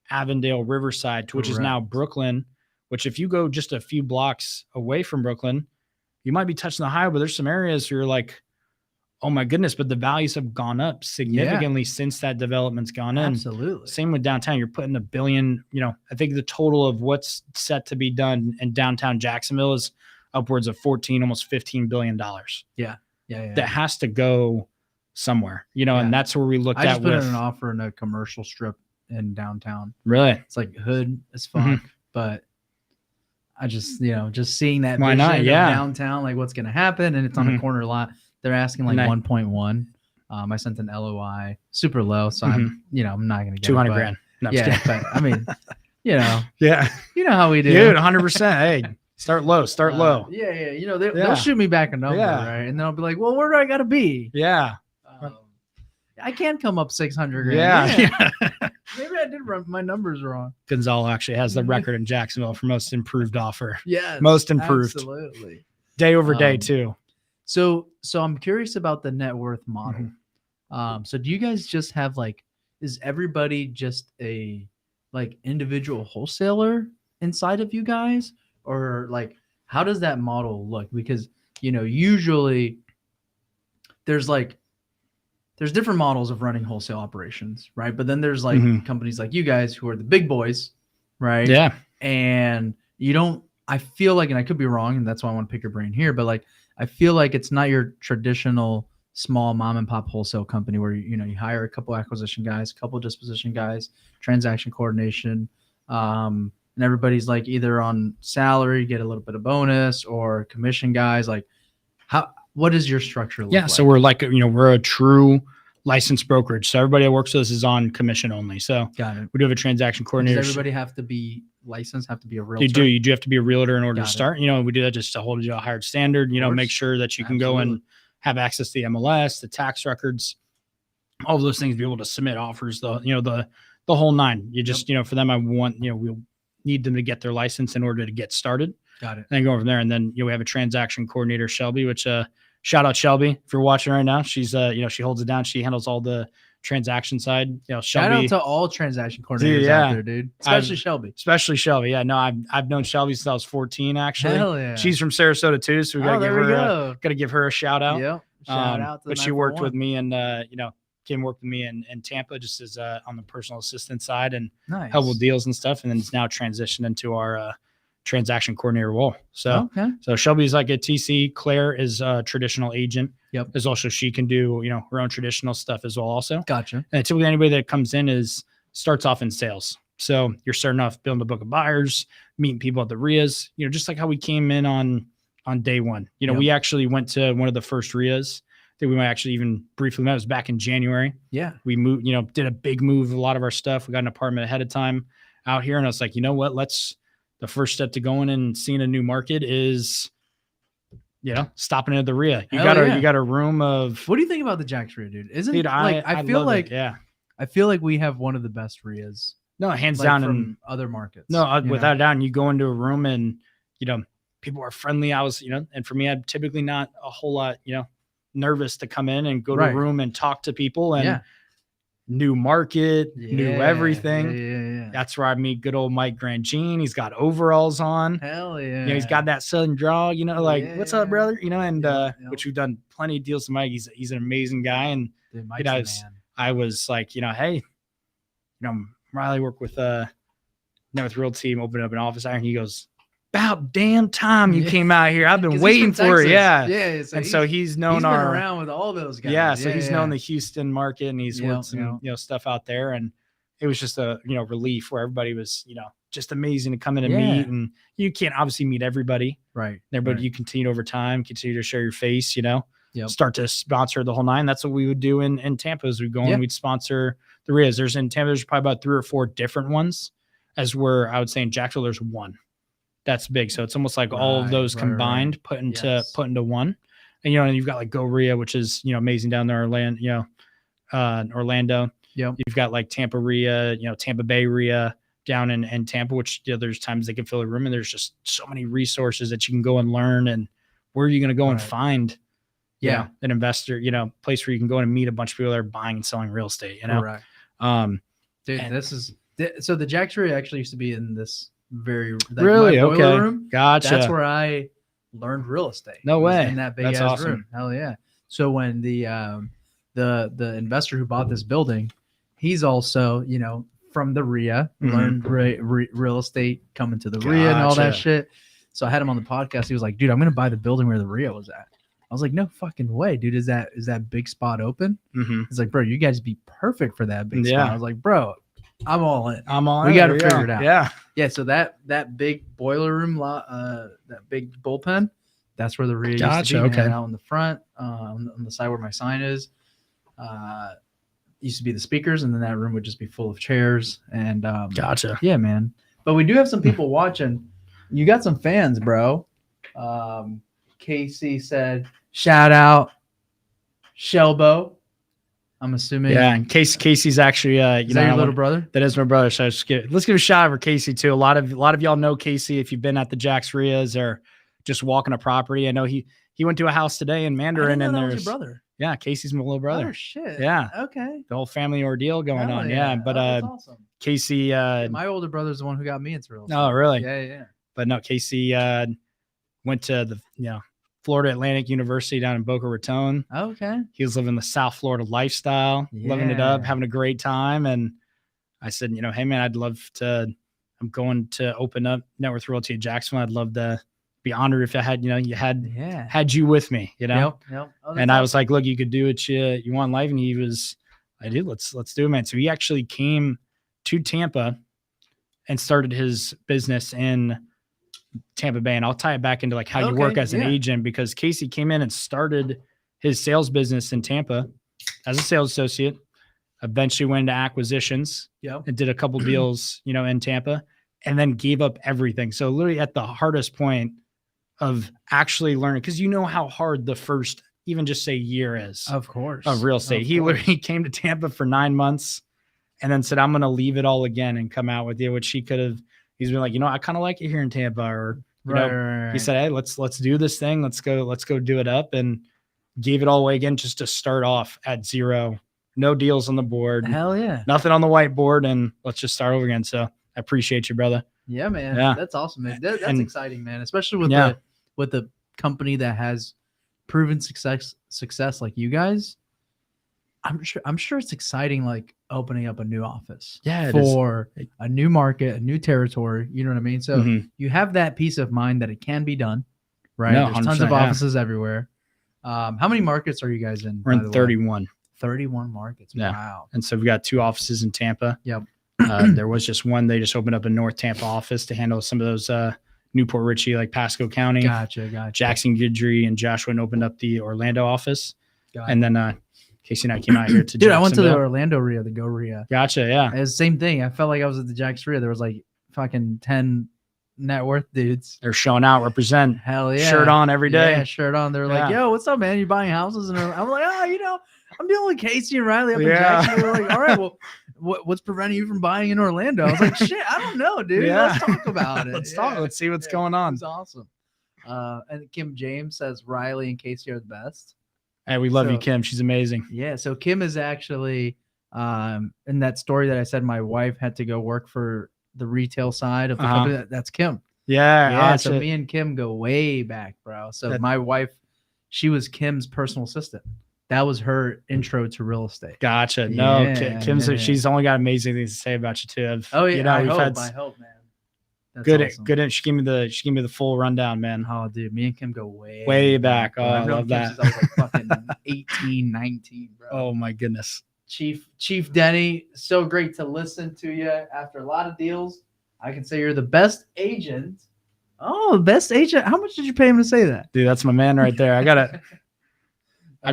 Avondale, Riverside, to which is now Brooklyn. Which if you go just a few blocks away from Brooklyn, you might be touching the highway, but there's some areas where you're like, oh my goodness, but the values have gone up significantly since that development's gone in. Absolutely. Same with downtown. You're putting $1 billion, I think the total of what's set to be done in downtown Jacksonville is upwards of 14, almost $15 billion. Yeah. That has to go somewhere, and that's where we looked at. I just put in an offer in a commercial strip in downtown. Really? It's like hood as fuck, but I just, just seeing that Why vision not? of Yeah. downtown, like what's going to happen. And it's on a corner lot. They're asking like 1.1. I sent an LOI super low. So I'm not going to get 200 grand. No, but I mean, yeah, you know how we do. Dude, 100%. Hey, start low. Yeah. They'll shoot me back a number, right? And they'll be like, well, where do I got to be? Yeah. I can't come up 600 grand. Yeah. Maybe I did run my numbers wrong. Gonzalo actually has the record in Jacksonville for most improved offer. Yes. Most improved. Absolutely. Day over day too. So I'm curious about the net worth model. So do you guys just have is everybody just a individual wholesaler inside of you guys, or how does that model look? Because usually there's different models of running wholesale operations, right? But then there's companies like you guys who are the big boys, right? Yeah. And I feel and I could be wrong, and that's why I want to pick your brain here, but I feel like it's not your traditional small mom and pop wholesale company where you hire a couple acquisition guys, a couple disposition guys, transaction coordination, and everybody's either on salary, get a little bit of bonus, or commission guys. What does your structure look like? So we're we're a true licensed brokerage. So everybody that works with us is on commission only. So got it. We do have a transaction coordinator. Does everybody have to be licensed, have to be a realtor? You do have to be a realtor in order to start. We do that just to hold you to a higher standard, make sure that you can go and have access to the MLS, the tax records, all of those things, be able to submit offers, the whole nine. You just, for them, I want, we'll need them to get their license in order to get started. Got it. And then go from there. And then, we have a transaction coordinator, Shelby, which, shout out Shelby. If you're watching right now, she's, she holds it down. She handles all the transaction side. Shelby. Shout out to all transaction coordinators out there, dude. Especially Shelby. Yeah, no, I've known Shelby since I was 14, actually. Hell yeah. She's from Sarasota too, so we gotta give her a shout out. Yeah. Shout out to but she worked with me and came work with me in Tampa just as on the personal assistant side and help with deals and stuff, and then it's now transitioned into our transaction coordinator role. So so Shelby's like a TC. Claire is a traditional agent. Yep. As also she can do her own traditional stuff as well also. Gotcha. And typically anybody that comes in starts off in sales. So you're starting off building a book of buyers, meeting people at the RIAs, just like how we came in on day one. We actually went to one of the first RIAs. I think we might actually even briefly met. It was back in January. Yeah. We moved, did a big move, a lot of our stuff. We got an apartment ahead of time out here. And I was like, you know what? The first step to going and seeing a new market is, stopping at the RIA. You got a room of. What do you think about the Jack's RIA, dude? Dude, I feel like, yeah. I feel like we have one of the best RIAs. No, hands down from other markets. No, without a doubt. And you go into a room and, people are friendly. I was, and for me, I'm typically not a whole lot, nervous to come in and go to a room and talk to people and new market, new everything. Yeah. That's where I meet good old Mike Grandjean. He's got overalls on. Hell yeah. He's got that southern drawl, what's up, brother? Which we've done plenty of deals with Mike. He's an amazing guy. And, dude, Mike's the man. I was like, hey, Riley worked with NetWorth Realty team, opened up an office out, and he goes, about damn time you came out here. I've been waiting for it. Yeah. Yeah. So he's known been around with all those guys. Yeah. So he's known the Houston market, and he's worked some, stuff out there. And it was just a, relief where everybody was, just amazing to come in and meet. And you can't obviously meet everybody. Right. But you continue over time, continue to share your face, Yep. Start to sponsor the whole nine. That's what we would do in Tampa as we go and we'd sponsor the RIAs. In Tampa, there's probably about 3 or 4 different ones, as where I would say in Jacksonville, there's one. That's big. So it's almost like all of those combined put into one. And, and you've got like Go RIA, which is, amazing down there, Orlando. Yep. You've got like Tampa RIA, Tampa Bay RIA down in Tampa, which there's times they can fill a room, and there's just so many resources that you can go and learn. And where are you going to go and find an investor, place where you can go and meet a bunch of people that are buying and selling real estate, Correct. Dude, so the Jack's RIA actually used to be in this really boiler room. Gotcha. That's where I learned real estate. No way. In that big That's ass awesome. room. Hell yeah. So when the investor who bought this building, he's also, from the RIA, learned real estate, coming to the RIA and all that shit. So I had him on the podcast. He was like, dude, I'm going to buy the building where the RIA was at. I was like, no fucking way, dude. Is that big spot open? He's like, bro, you guys be perfect for that big spot. I was like, bro, I'm all in. We got to figure it out. Yeah. Yeah. So that big boiler room lot, that big bullpen, that's where the RIA used to be. Out in the front, on the side where my sign is, used to be the speakers, and then that room would just be full of chairs. And gotcha. Yeah, man. But we do have some people watching. You got some fans, bro. Casey said, shout out Shelbo. I'm assuming. Yeah, and Casey's actually is that your little brother? That is my brother. So let's give a shout out for Casey too. A lot of y'all know Casey if you've been at the Jack's RIAs or just walking a property. I know he went to a house today in Mandarin, and there's your brother. Yeah, Casey's my little brother. Oh shit. Yeah. Okay. The whole family ordeal going on. Yeah, but that's awesome. Casey. My older brother's the one who got me into real estate. Oh, really? Yeah. But no, Casey went to the Florida Atlantic University down in Boca Raton. Okay. He was living the South Florida lifestyle, living it up, having a great time. And I said, hey man, I'm going to open up NetWorth Realty of Jacksonville. I'd love to be honored if I had, had you with me, Yep. Oh, and awesome. I was like, look, you could do what you want in life. And he was, I did, let's do it, man. So he actually came to Tampa and started his business in Tampa Bay. And I'll tie it back into like how you work as an agent, because Casey came in and started his sales business in Tampa as a sales associate, eventually went into acquisitions and did a couple deals, in Tampa, and then gave up everything. So literally at the hardest point of actually learning, because how hard the first, even just say year is, of course, of real estate. He literally came to Tampa for 9 months and then said, I'm going to leave it all again and come out with you, which he's been like, I kind of like it here in Tampa, or, he said, hey, let's do this thing. Let's go do it up, and gave it all away again, just to start off at zero, no deals on the board. Hell yeah. Nothing on the whiteboard. And let's just start over again. So I appreciate you, brother. Yeah, man. Yeah. That's awesome, man. That's exciting, man. Especially with the company that has proven success like you guys. I'm sure it's exciting, like opening up a new office for a new market, a new territory. You know what I mean? So you have that peace of mind that it can be done, right? No, there's tons of offices everywhere. How many markets are you guys in? We're in 31. 31 markets. Yeah. Wow. And so we've got 2 offices in Tampa. Yep. There was just one. They just opened up a North Tampa office to handle some of those Newport Richey, like Pasco County. Gotcha. Jackson Guidry and Joshua opened up the Orlando office. And then Casey and I came out here to Dude, I went to the Jacksonville. Orlando RIA, the Go RIA. Gotcha. Yeah. It was the same thing. I felt like I was at the Jax RIA. There was like fucking 10 net worth dudes. They're showing out, represent. Hell yeah. Shirt on every day. Yeah, shirt on. They're like, yo, what's up, man? You buying houses? And I'm like, oh, I'm dealing with Casey and Riley up in Jacksonville. We're like, all right, well, what's preventing you from buying in Orlando? I was like, shit, I don't know, dude. Let's talk about it. Let's talk. Let's see what's going on. It's awesome. And Kim James says Riley and Casey are the best. Hey, we love you, Kim. She's amazing. Yeah. So Kim is actually in that story that I said my wife had to go work for the retail side of the company. That's Kim. Yeah. So me and Kim go way back, bro. So my wife, she was Kim's personal assistant. That was her intro to real estate. Gotcha. No, Kim's she's only got amazing things to say about you too. I hope, man. That's awesome. Good. She gave me the full rundown, man. Oh, dude, me and Kim go way back. Oh, I love that. Since I was like fucking 18, 19, bro. Oh my goodness. Chief Denny, so great to listen to you after a lot of deals. I can say you're the best agent. Oh, best agent. How much did you pay him to say that? Dude, that's my man right there. I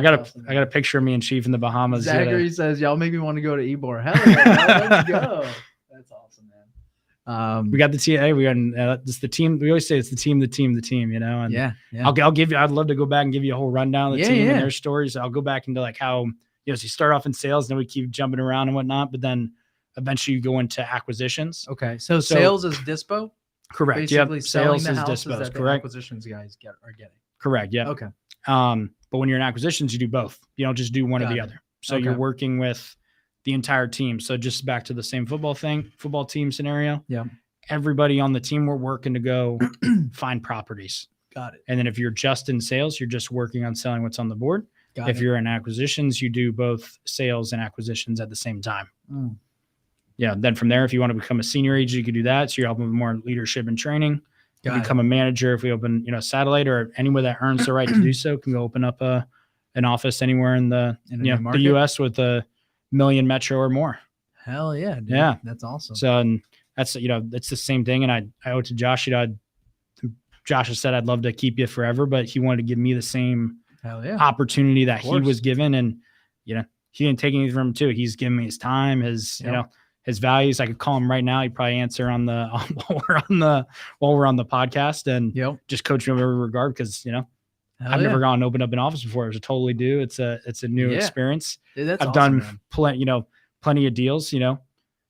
got a picture of me and Chief in the Bahamas. Zachary says, y'all make me want to go to Ybor. Hell yeah, let's go. That's awesome, man. We got the team. Hey, we got just the team. We always say it's the team, And I'll give you. I'd love to go back and give you a whole rundown of the team and their stories. I'll go back into like how so you start off in sales, and then we keep jumping around and whatnot, but then eventually you go into acquisitions. Okay, so sales is dispo. Correct. Basically, sales is dispo. That correct. Acquisitions guys are getting. Correct. Yeah. Okay. But when you're in acquisitions, you do both. You don't just do one or the other. So you're working with the entire team. So just back to the same football team scenario. Yeah. Everybody on the team, we're working to go find properties. Got it. And then if you're just in sales, you're just working on selling what's on the board. If you're in acquisitions, you do both sales and acquisitions at the same time. Yeah. Then from there, if you want to become a senior agent, you can do that. So you're helping with more leadership and training. You become a manager. If we open, satellite or anyone that earns the right to do so can go open up an office anywhere in the U.S. with $1 million metro or more. Hell yeah, dude. Yeah, that's awesome. So and that's it's the same thing. And I owe it to Josh. Josh has said I'd love to keep you forever, but he wanted to give me the same opportunity that he was given, and he didn't take anything from him too. He's given me his time, his his values. I could call him right now. He'd probably answer while we're on the podcast, and just coach me in every regard because I've never gone and opened up an office before. It was a totally new. It's a new experience. Dude, that's I've done plenty of deals. And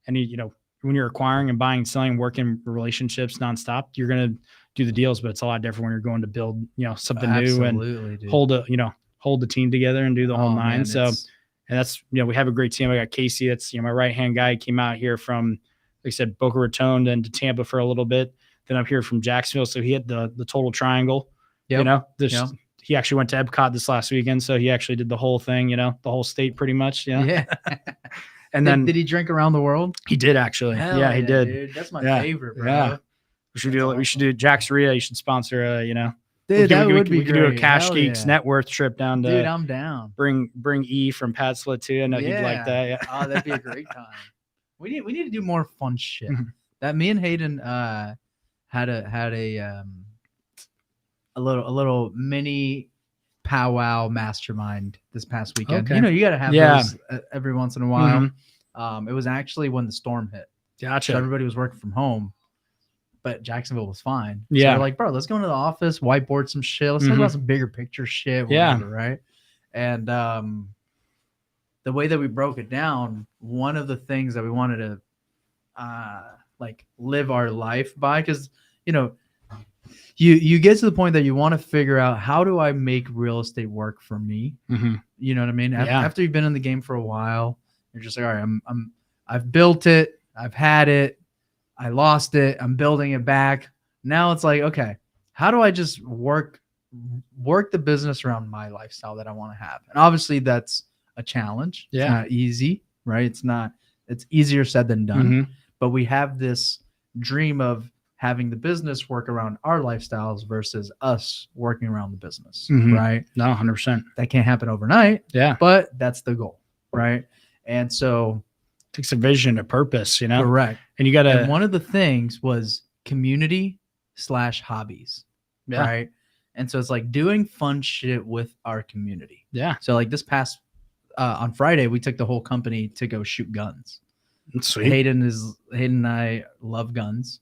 when you're acquiring and buying, selling, working relationships nonstop, you're gonna do the deals, but it's a lot different when you're going to build something new and hold the team together and do the whole nine. Man, and that's, we have a great team. I got Casey. That's, my right-hand guy. He came out here from, like I said, Boca Raton and to Tampa for a little bit. Then I'm here from Jacksonville. So he hit the total triangle, He actually went to Epcot this last weekend. So he actually did the whole thing, the whole state pretty much. Yeah. And then did he drink around the world? He did actually. Hell he did. Dude. That's my favorite, bro. Yeah. We should do Jax RIA. You should sponsor, Dude, we could do a Cash Geeks NetWorth trip down to. Dude, I'm down. Bring E from Patslet too. I know he'd like that. Yeah. Oh, that'd be a great time. We need to do more fun shit. That me and Hayden had a little mini powwow mastermind this past weekend. Okay. You got to have those every once in a while. It was actually when the storm hit. Gotcha. So everybody was working from home. But Jacksonville was fine. Yeah. So we're like, bro, let's go into the office, whiteboard some shit. Let's talk about some bigger picture shit. Whatever, right. And the way that we broke it down, one of the things that we wanted to live our life by, because, you get to the point that you want to figure out, how do I make real estate work for me? You know what I mean? After you've been in the game for a while, you're just like, all right, I've built it. I've had it. I lost it. I'm building it back. Now it's like, okay, how do I just work the business around my lifestyle that I want to have? And obviously that's a challenge. It's not easy, right? It's easier said than done, but we have this dream of having the business work around our lifestyles versus us working around the business, right? No, 100%. That can't happen overnight. Yeah. But that's the goal, right? And so takes a vision, a purpose, Correct. And you got to. One of the things was community/hobbies, right? And so it's like doing fun shit with our community. Yeah. So like this past on Friday, we took the whole company to go shoot guns. That's sweet. Hayden and I love guns,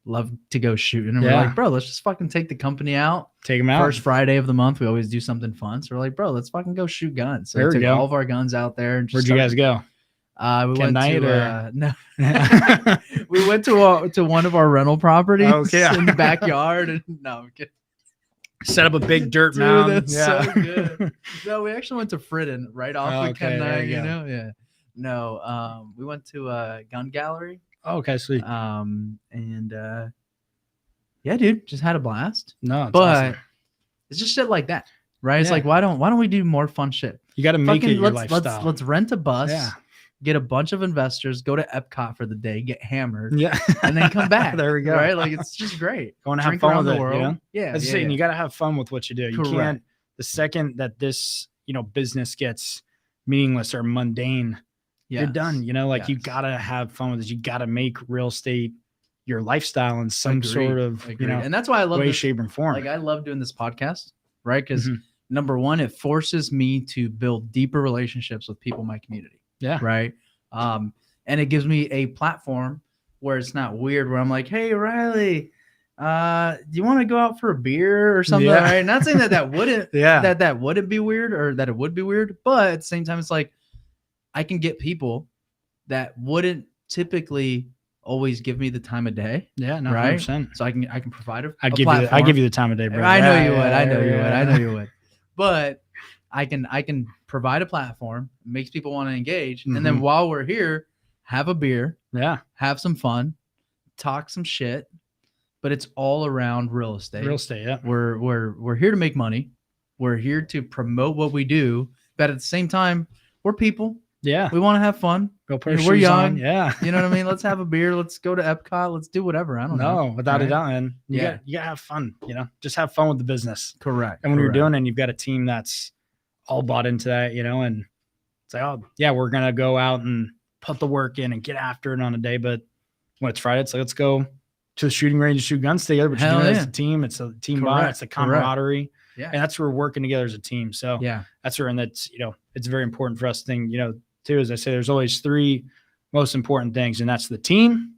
love to go shoot. And we're Yeah. like, bro, let's just fucking take the company out. Take them out. First Friday of the month, we always do something fun. So we're like, bro, let's fucking go shoot guns. So There we we took go. all of our guns out there. And just Where'd you guys go? we went night to no. We went to one of our rental properties Okay. in the backyard. And no, I'm kidding. Set up a big dirt Dude, mound. that's Yeah. so good. No, we actually went to Fritten right off the Okay, there Kenai, you go. Yeah. No, we went to a gun gallery. Okay, sweet. And yeah, dude, just had a blast. No, it's But awesome. it's just shit like that, right? It's Yeah. like why don't we do more fun shit? You got to make it your let's lifestyle. let's rent a bus, Yeah. get a bunch of investors, go to Epcot for the day, get hammered, Yeah. and then come back. There we go. Right? Like it's just great. Go and have Drink fun around with the it, world. you know? Yeah. That's it. And you got to have fun with what you do. You Correct. can't, the second that this, business gets meaningless or mundane, you're done. Like you Yes. got to have fun with this. You got to make real estate your lifestyle in some Agreed. sort of, Agreed. And that's why I love way, this. shape, and form. Like I love doing this podcast, right? Because Mhm. number one, it forces me to build deeper relationships with people in my community. Yeah. Right. And it gives me a platform where it's not weird, where I'm like, hey, Riley, do you want to go out for a beer or something? Yeah. Right. Not saying that wouldn't, Yeah. that wouldn't be weird or that it would be weird, but at the same time, it's like I can get people that wouldn't typically always give me the time of day. Yeah. No, Right? 100%. So I can provide a I'd platform. give you the time of day, bro. I know Yeah, you would. yeah, I know you yeah, would. I yeah. know you would. But I can provide a platform, makes people want to engage, and then Mhm. while we're here, have a beer, Yeah. have some fun, talk some shit. But it's all around real estate. Real estate. Yeah. We're here to make money. We're here to promote what we do, but at the same time, we're people. Yeah. We want to have fun. Go put You our know, we're shoes on. young. Yeah. You know what I mean? Let's have a beer. Let's go to Epcot. Let's do whatever. I don't know. No, without a Right? doubt. And you Yeah. got to have fun, just have fun with the business. Correct. And when you're correct. doing it and you've got a team that's all bought into that, and it's like, oh yeah, we're going to go out and put the work in and get after it on a day. But when it's Friday, it's like, let's go to the shooting range and shoot guns together. But you're Hell doing it yeah. as a team. It's a team bond. Correct, It's a correct. camaraderie. Yeah. And that's where we're working together as a team. So Yeah. that's where, and that's, it's very important for us thing, too, as I say, there's always three most important things. And that's the team,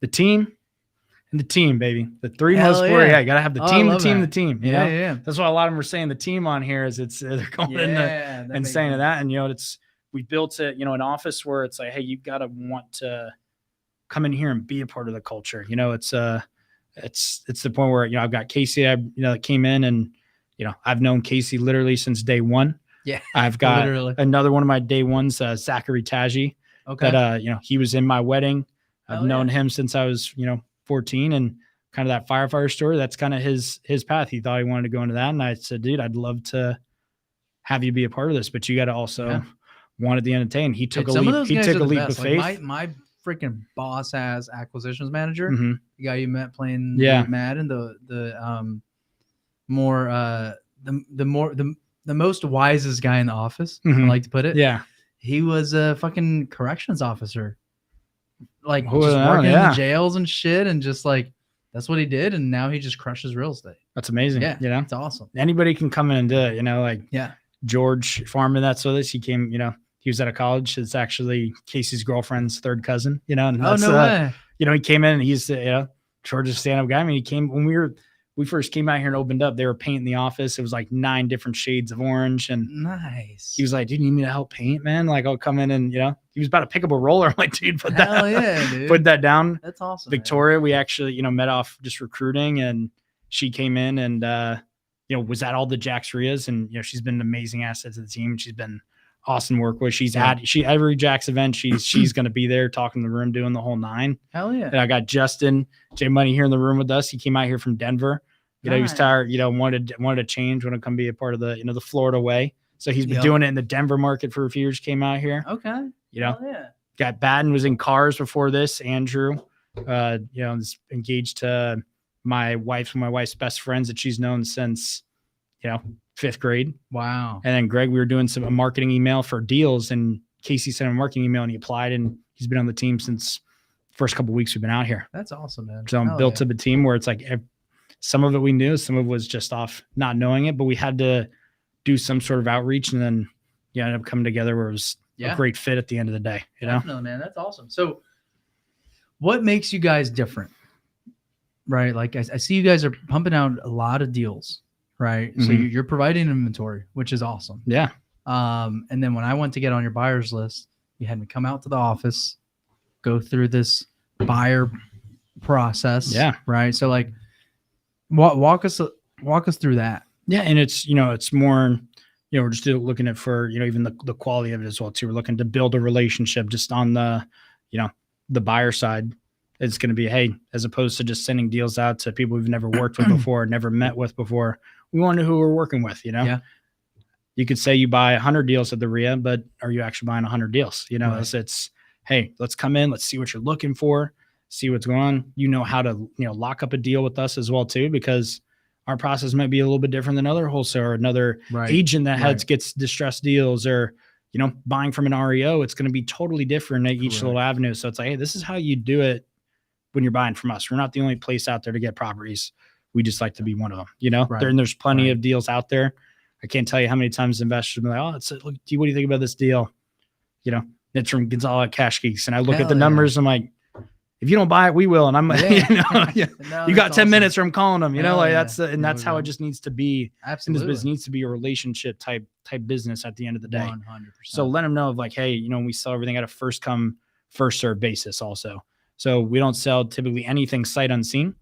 and the team, baby. The three Hell most important. yeah. Yeah. You got to have the Oh, I team, the love team, that. the team. Yeah. know? Yeah. That's why a lot of them are saying the team on here is they're going in and saying that. And, we built it, an office where it's like, hey, you've got to want to come in here and be a part of the culture. It's the point where, I've got Casey, that came in and, I've known Casey literally since day one. Yeah. I've got Literally. another one of my day ones, Zachary Taji, Okay. that, he was in my wedding. I've Hell known yeah. him since I was, 14, and kind of that firefighter story. That's kind of his path. He thought he wanted to go into that. And I said, dude, I'd love to have you be a part of this, but you got to also want at the end of the day. And he took Dude, a some leap. of those He guys took are a the leap best. of Like, faith. my freaking boss has acquisitions manager, Mhm. the guy you met playing Yeah. Madden, the most wisest guy in the office. I Mhm. like to put it. Yeah. He was a fucking corrections officer, like Oh, just wow, working in yeah. the jails and shit, and just like that's what he did, and now he just crushes real estate. That's amazing. Yeah, You know, it's awesome. anybody can come in and do it, like Yeah, George Farman. That's so this, he came, he was out of college. It's actually Casey's girlfriend's third cousin, and oh that's, no way. he came in and he's, George's stand-up guy. I mean, he came when we first came out here and opened up, they were painting the office. It was like 9 different shades of orange. And Nice. he was like, dude, you need me to help paint, man? Like, I'll come in and, he was about to pick up a roller. I'm like, dude, put Hell that, yeah, dude. put that down. That's awesome. man. Victoria, we actually, met off just recruiting, and she came in and, was at all the Jaxrias, and, she's been an amazing asset to the team. She's been awesome to work with. She's every Jax event. She's going to be there talking in the room, doing the whole 9. Hell yeah. And I got Justin J Money here in the room with us. He came out here from Denver. He was Nice. tired, wanted to change, want to come be a part of the, the Florida way. So he's been Yep. doing it in the Denver market for a few years, came out here. Okay. Hell yeah. Got Batten, was in cars before this. Andrew, is engaged to my wife's best friends that she's known since, 5th grade. Wow. And then Greg, we were doing a marketing email for deals, and Casey sent him a marketing email and he applied, and he's been on the team since the first couple of weeks we've been out here. That's awesome, man. So I'm Hell built yeah. up a team where it's like Some of it we knew, some of it was just off not knowing it, but we had to do some sort of outreach, and then ended up coming together where it was a great fit at the end of the day. Definitely, man. That's awesome. So what makes you guys different? Right? Like I see you guys are pumping out a lot of deals, right? So you're providing inventory, which is awesome. Yeah. And then when I went to get on your buyers list, you had me come out to the office, go through this buyer process. Yeah. Right. So like walk us through that. Yeah. And it's, it's more, we're just looking at for, even the quality of it as well too. We're looking to build a relationship just on the, the buyer side. It's going to be, hey, as opposed to just sending deals out to people we've never worked with before, never met with before, we want to know who we're working with, Yeah. You could say you buy 100 deals at the RIA, but are you actually buying 100 deals? Right. It's, hey, let's come in, let's see what you're looking for, see what's going on. How to, lock up a deal with us as well too, because our process might be a little bit different than other wholesaler or another agent that gets distressed deals or, buying from an REO. It's going to be totally different at each little avenue. So it's like, hey, this is how you do it when you're buying from us. We're not the only place out there to get properties. We just like to be one of them, There's plenty of deals out there. I can't tell you how many times investors are like, oh, look, what do you think about this deal? It's from Gonzalo at Cash Geeks. And I look at the numbers. I'm like, if you don't buy it, we will. And I'm like, you got 10 minutes from calling them, that's how it just needs to be. Absolutely. And this business needs to be a relationship type business at the end of the day. 100%. So let them know of like, hey, we sell everything at a first come, first serve basis also. So we don't sell typically anything sight unseen.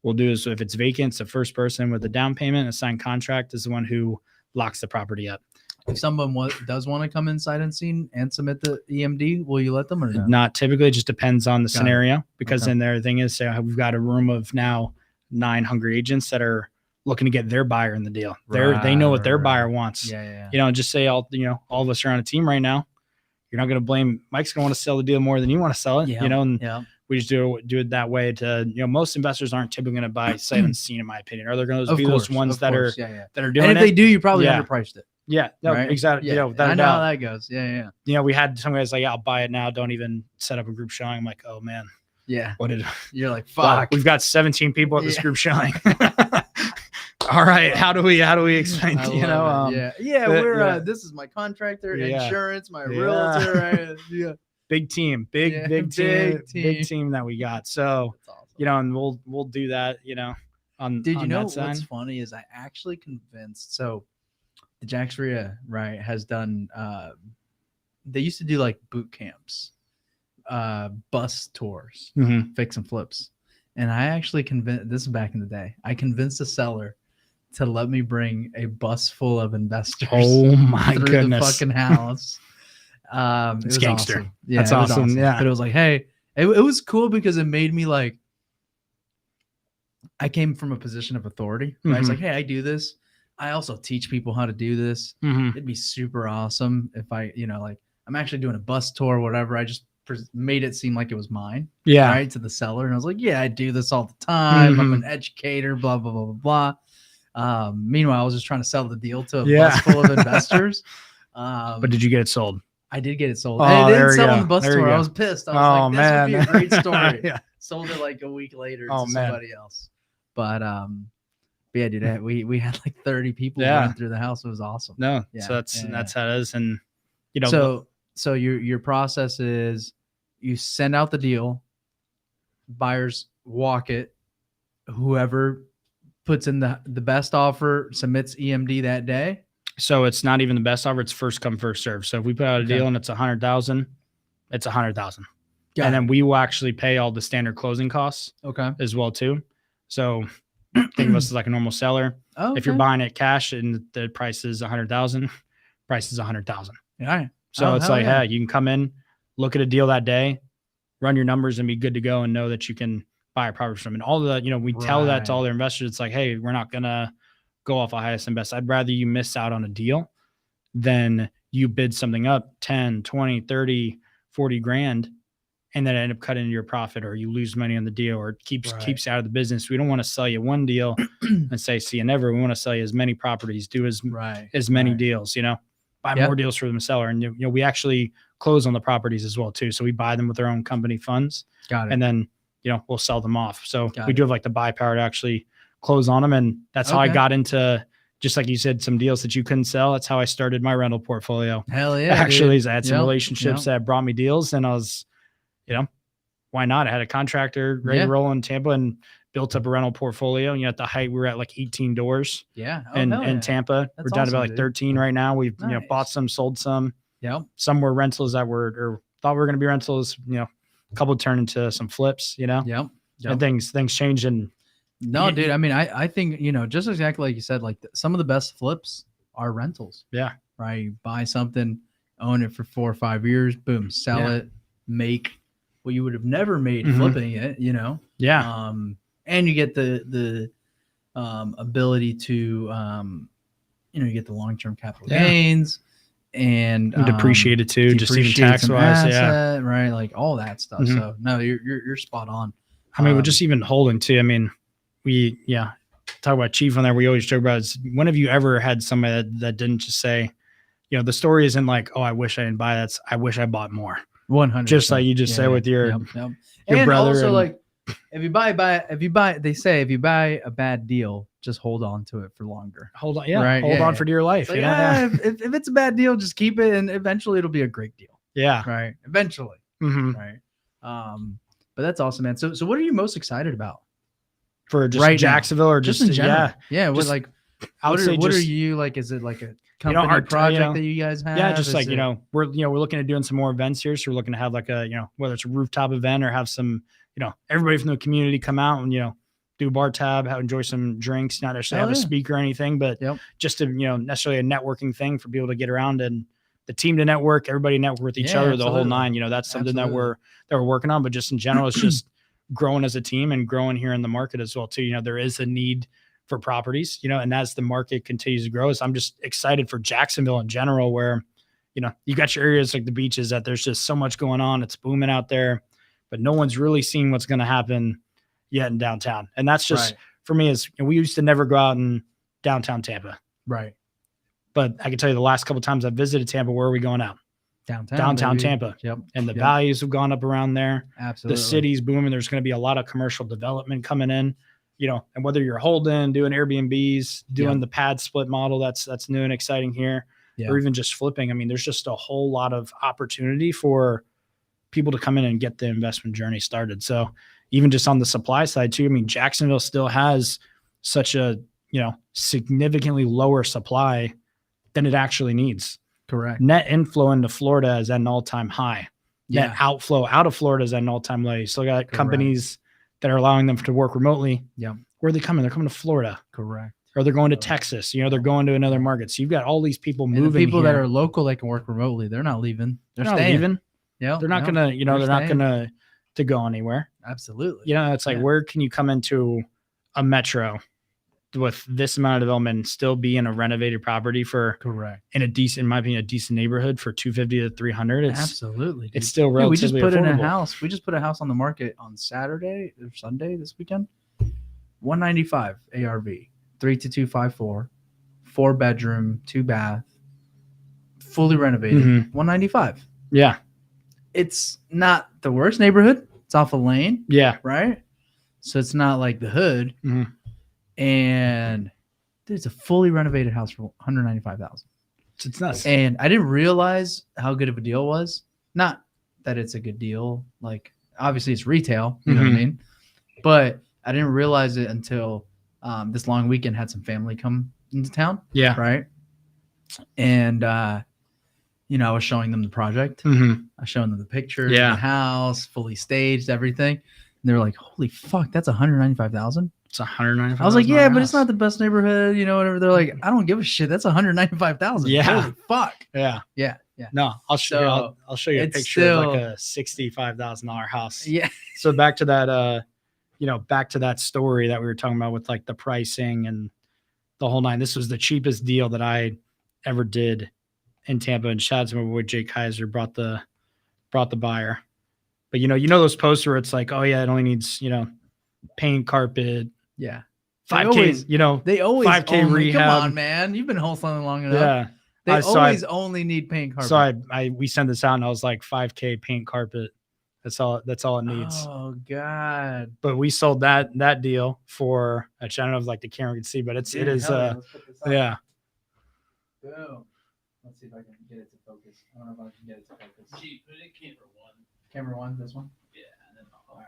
We'll do is if it's vacant, it's the first person with a down payment, a signed contract is the one who locks the property up. If someone does want to come inside and see and submit the EMD, will you let them or no? Not typically. It just depends on the scenario because then their thing is, say, we've got a room of now 9 hungry agents that are looking to get their buyer in the deal. They know what their buyer wants. Yeah. Just say all of us are on a team right now. You're not going to blame Mike's going to want to sell the deal more than you want to sell it. We just do it that way to, most investors aren't typically going to buy sight unseen, in my opinion. Are there going to be those ones that are doing it? And if they do, you probably underpriced it. Yeah, no, exactly. Yeah. I know how that goes. Yeah. We had some guys like, I'll buy it now. Don't even set up a group showing. I'm like, oh man. Yeah. You're like, fuck. Wow, we've got 17 people at this group showing. All right. How do we explain, we're, this is my contractor, insurance, my realtor. Right? Yeah. Big team, big team that we got. So, awesome. And we'll do that, Did you know what's funny is I actually convinced, so the Jax RIA, has done, they used to do like boot camps, bus tours, fix and flips. And I actually convinced, this is back in the day, I convinced a seller to let me bring a bus full of investors. Oh my through goodness. The fucking house. It's gangster. Awesome. Yeah, that's awesome. Yeah. But it was like, hey, it was cool because it made me like, I came from a position of authority. Right? It's like, hey, I do this. I also teach people how to do this. It'd be super awesome if I, like I'm actually doing a bus tour or whatever. I just made it seem like it was mine. Yeah. Right. To the seller. And I was like, yeah, I do this all the time. I'm an educator, blah, blah, blah, blah, blah. Meanwhile, I was just trying to sell the deal to a bus full of investors. But did you get it sold? I did get it sold. Oh, I didn't sell on the bus tour. I was pissed. I was like, man. this would be a great story. Sold it like a week later to somebody else. But yeah, dude, we had like 30 people running through the house. It was awesome. No, so that's how it is. And so your process is you send out the deal, buyers walk it, whoever puts in the best offer submits EMD that day. So it's not even the best offer. It's first come, first serve. So if we put out a deal and it's 100,000, it's 100,000. And then we will actually pay all the standard closing costs as well too. So think of us as like a normal seller. If you're buying it cash and the price is 100,000, price is 100,000. Yeah. So it's like, hey, you can come in, look at a deal that day, run your numbers and be good to go and know that you can buy a property from. And all of that, we tell that to all their investors. It's like, hey, we're not going to go off a highest and best. I'd rather you miss out on a deal than you bid something up 10, 20, 30, 40 grand and then end up cutting your profit or you lose money on the deal or it keeps you out of the business. We don't want to sell you one deal and say, see you never. We want to sell you as many properties, do as many deals, buy more deals for the seller. And, we actually close on the properties as well too. So we buy them with our own company funds. Got it. And then, we'll sell them off. So we do have like the buy power to actually close on them. And that's how I Okay. got into, just like you said, some deals that you couldn't sell. That's how I started my rental portfolio. Hell yeah. Actually, dude. is I had some relationships that brought me deals, and I was, why not? I had a contractor ready to roll in Tampa and built up a rental portfolio. At the height, we were at like 18 doors. Yeah. In Tampa. We're down to about like 13 right now. We've, bought some, sold some. Yeah. Some were rentals that were, or thought we were going to be rentals, a couple turned into some flips, Yep. and things change. And no, dude, I mean, I think, just exactly like you said, like some of the best flips are rentals. Yeah. Right. You buy something, own it for 4 or 5 years, boom, sell it, make what you would have never made flipping it, Yeah. And you get the ability to, you get the long-term capital gains and depreciate it too, just even tax wise. Yeah. Right. Like all that stuff. So no, you're spot on. I mean, we're just even holding too. I mean, talk about Chief on there. We always joke about is, when have you ever had somebody that didn't just say, the story isn't like, oh, I wish I didn't buy that. I wish I bought more. 100%. Just like you just said with your and brother. Also, like if you buy, they say if you buy a bad deal, just hold on to it for longer. Hold on. Yeah. Right? Hold on for dear life. Like, if it's a bad deal, just keep it. And eventually it'll be a great deal. Yeah. Right. Eventually. Right. But that's awesome, man. So what are you most excited about? For just Jacksonville or just in general? Yeah. What are you like? Is it like a company project that you guys have? Yeah, just like, we're looking at doing some more events here. So we're looking to have like a, whether it's a rooftop event or have some, everybody from the community come out and, do bar tab, enjoy some drinks, not necessarily have a speaker or anything, but just to, necessarily a networking thing for people to get around and the team to network, everybody network with each other, the whole nine, that's something that we're working on, but just in general, it's just growing as a team and growing here in the market as well too. There is a need for properties, and as the market continues to grow, so I'm just excited for Jacksonville in general, where, you got your areas like the beaches that there's just so much going on. It's booming out there, but no one's really seeing what's going to happen yet in downtown. And that's just for me is we used to never go out in downtown Tampa. Right. But I can tell you the last couple of times I've visited Tampa, where are we going out? Downtown Tampa. Yep. And the values have gone up around there. Absolutely. The city's booming. There's going to be a lot of commercial development coming in, and whether you're holding, doing Airbnbs, doing the pad split model, that's new and exciting here, or even just flipping. I mean, there's just a whole lot of opportunity for people to come in and get the investment journey started. So even just on the supply side too, I mean, Jacksonville still has such a, significantly lower supply than it actually needs. Correct. Net inflow into Florida is at an all-time high. Net outflow out of Florida is at an all-time low. You still got companies that are allowing them to work remotely. Yeah. Where are they coming? They're coming to Florida. Correct. Or they're going to Texas. They're going to another market. So you've got all these people moving. And the people here. that are local, they can work remotely. They're not leaving. They're not staying. leaving. Yeah. They're not gonna, they're not gonna to go anywhere. Absolutely. It's like, where can you come into a metro with this amount of development and still be in a renovated property for in a decent, in my opinion, a decent neighborhood for $250 to $300? Absolutely. It's still relatively we just put affordable. in a house. We just put a house on the market on Saturday or Sunday this weekend. 195 ARV, 32254, 4-bedroom, 2-bath, fully renovated. 195. Yeah. It's not the worst neighborhood. It's off a lane. Yeah. Right. So it's not like the hood. And there's a fully renovated house for $195,000. It's nuts. And I didn't realize how good of a deal it was. Not that it's a good deal. Like, obviously it's retail, you know what I mean? But I didn't realize it until this long weekend had some family come into town. Yeah. Right. And, I was showing them the project. I was showing them the pictures of the house, fully staged, everything. And they were like, holy fuck, that's $195,000. It's $195,000. I was like, yeah, but it's not the best neighborhood, whatever. They're like, I don't give a shit. That's $195,000. Yeah. Holy fuck. Yeah. Yeah. Yeah. No, I'll show you. I'll show you a picture of like a $65,000 house. Yeah. So back to that, back to that story that we were talking about with like the pricing and the whole nine. This was the cheapest deal that I ever did in Tampa. And shout out to my boy Jake Kaiser brought the buyer. But those posts where it's like, oh yeah, it only needs, paint, carpet. Yeah. 5K, they always 5K rehab. Come on, man. You've been wholesaling long enough. Yeah. They always only need paint carpet. So we sent this out and I was like 5K paint carpet. That's all it needs. Oh God. But we sold that deal for, I don't know if like the camera can see, but it Dude, is hell yeah, let's put this up. yeah. Boom. Let's see if I can get it to focus. I don't know if I can get it to focus. Gee, put it in camera one. Camera one, this one? Yeah, and then All right.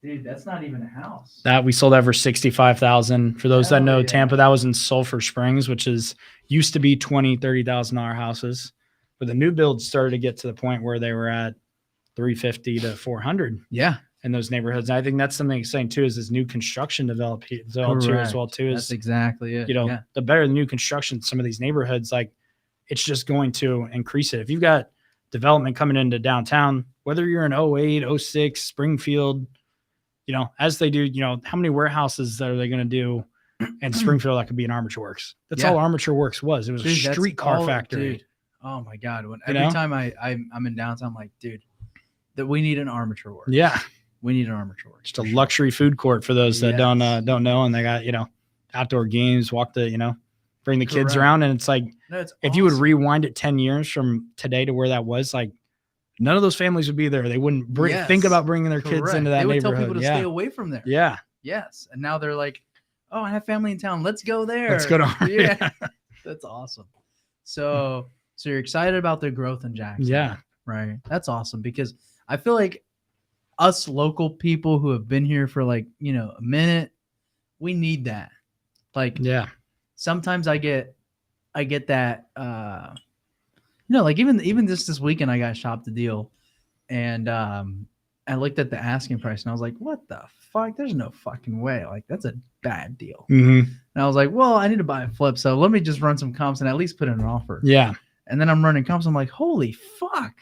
Dude, that's not even a house. That we sold that for 65,000. For those that Hell know yeah. Tampa, that was in Sulphur Springs, which is used to be $20,000-$30,000 houses. But the new builds started to get to the point where they were at 350 to 400 Yeah. in those neighborhoods. And I think that's something exciting too, is this new construction developed here as well too. That's exactly it. You know, Yeah. the better the new construction, some of these neighborhoods, like it's just going to increase it. If you've got development coming into downtown, whether you're in 08, 06, Springfield, you know, as they do, you know, how many warehouses are they going to do in Springfield that could be an Armature Works? That's all Armature Works was. It was a streetcar factory. Dude. Oh my God. When You every know? time I'm in downtown, I'm like, dude, that we need an Armature Works. Yeah. We need an Armature Works. Just a luxury food court for those that don't know. And they got, you know, outdoor games, bring the kids Correct. around. And it's like, No, it's if you would awesome. rewind it 10 years from today to where that was, like none of those families would be there. They wouldn't think about bringing their kids Correct. into that They would neighborhood. tell people to stay away from there. Yeah. Yes. And now they're like, oh, I have family in town. Let's go there. Let's go to Yeah. That's awesome. So you're excited about the growth in Jacksonville. Yeah. Right. That's awesome because I feel like us local people who have been here for like, you know, a minute, we need that. Like, Yeah. sometimes I get that, you know, like even this weekend, I got shopped a deal and, I looked at the asking price and I was like, what the fuck? There's no fucking way. Like, that's a bad deal. Mm-hmm. And I was like, well, I need to buy a flip. So let me just run some comps and at least put in an offer. Yeah. And then I'm running comps. I'm like, holy fuck.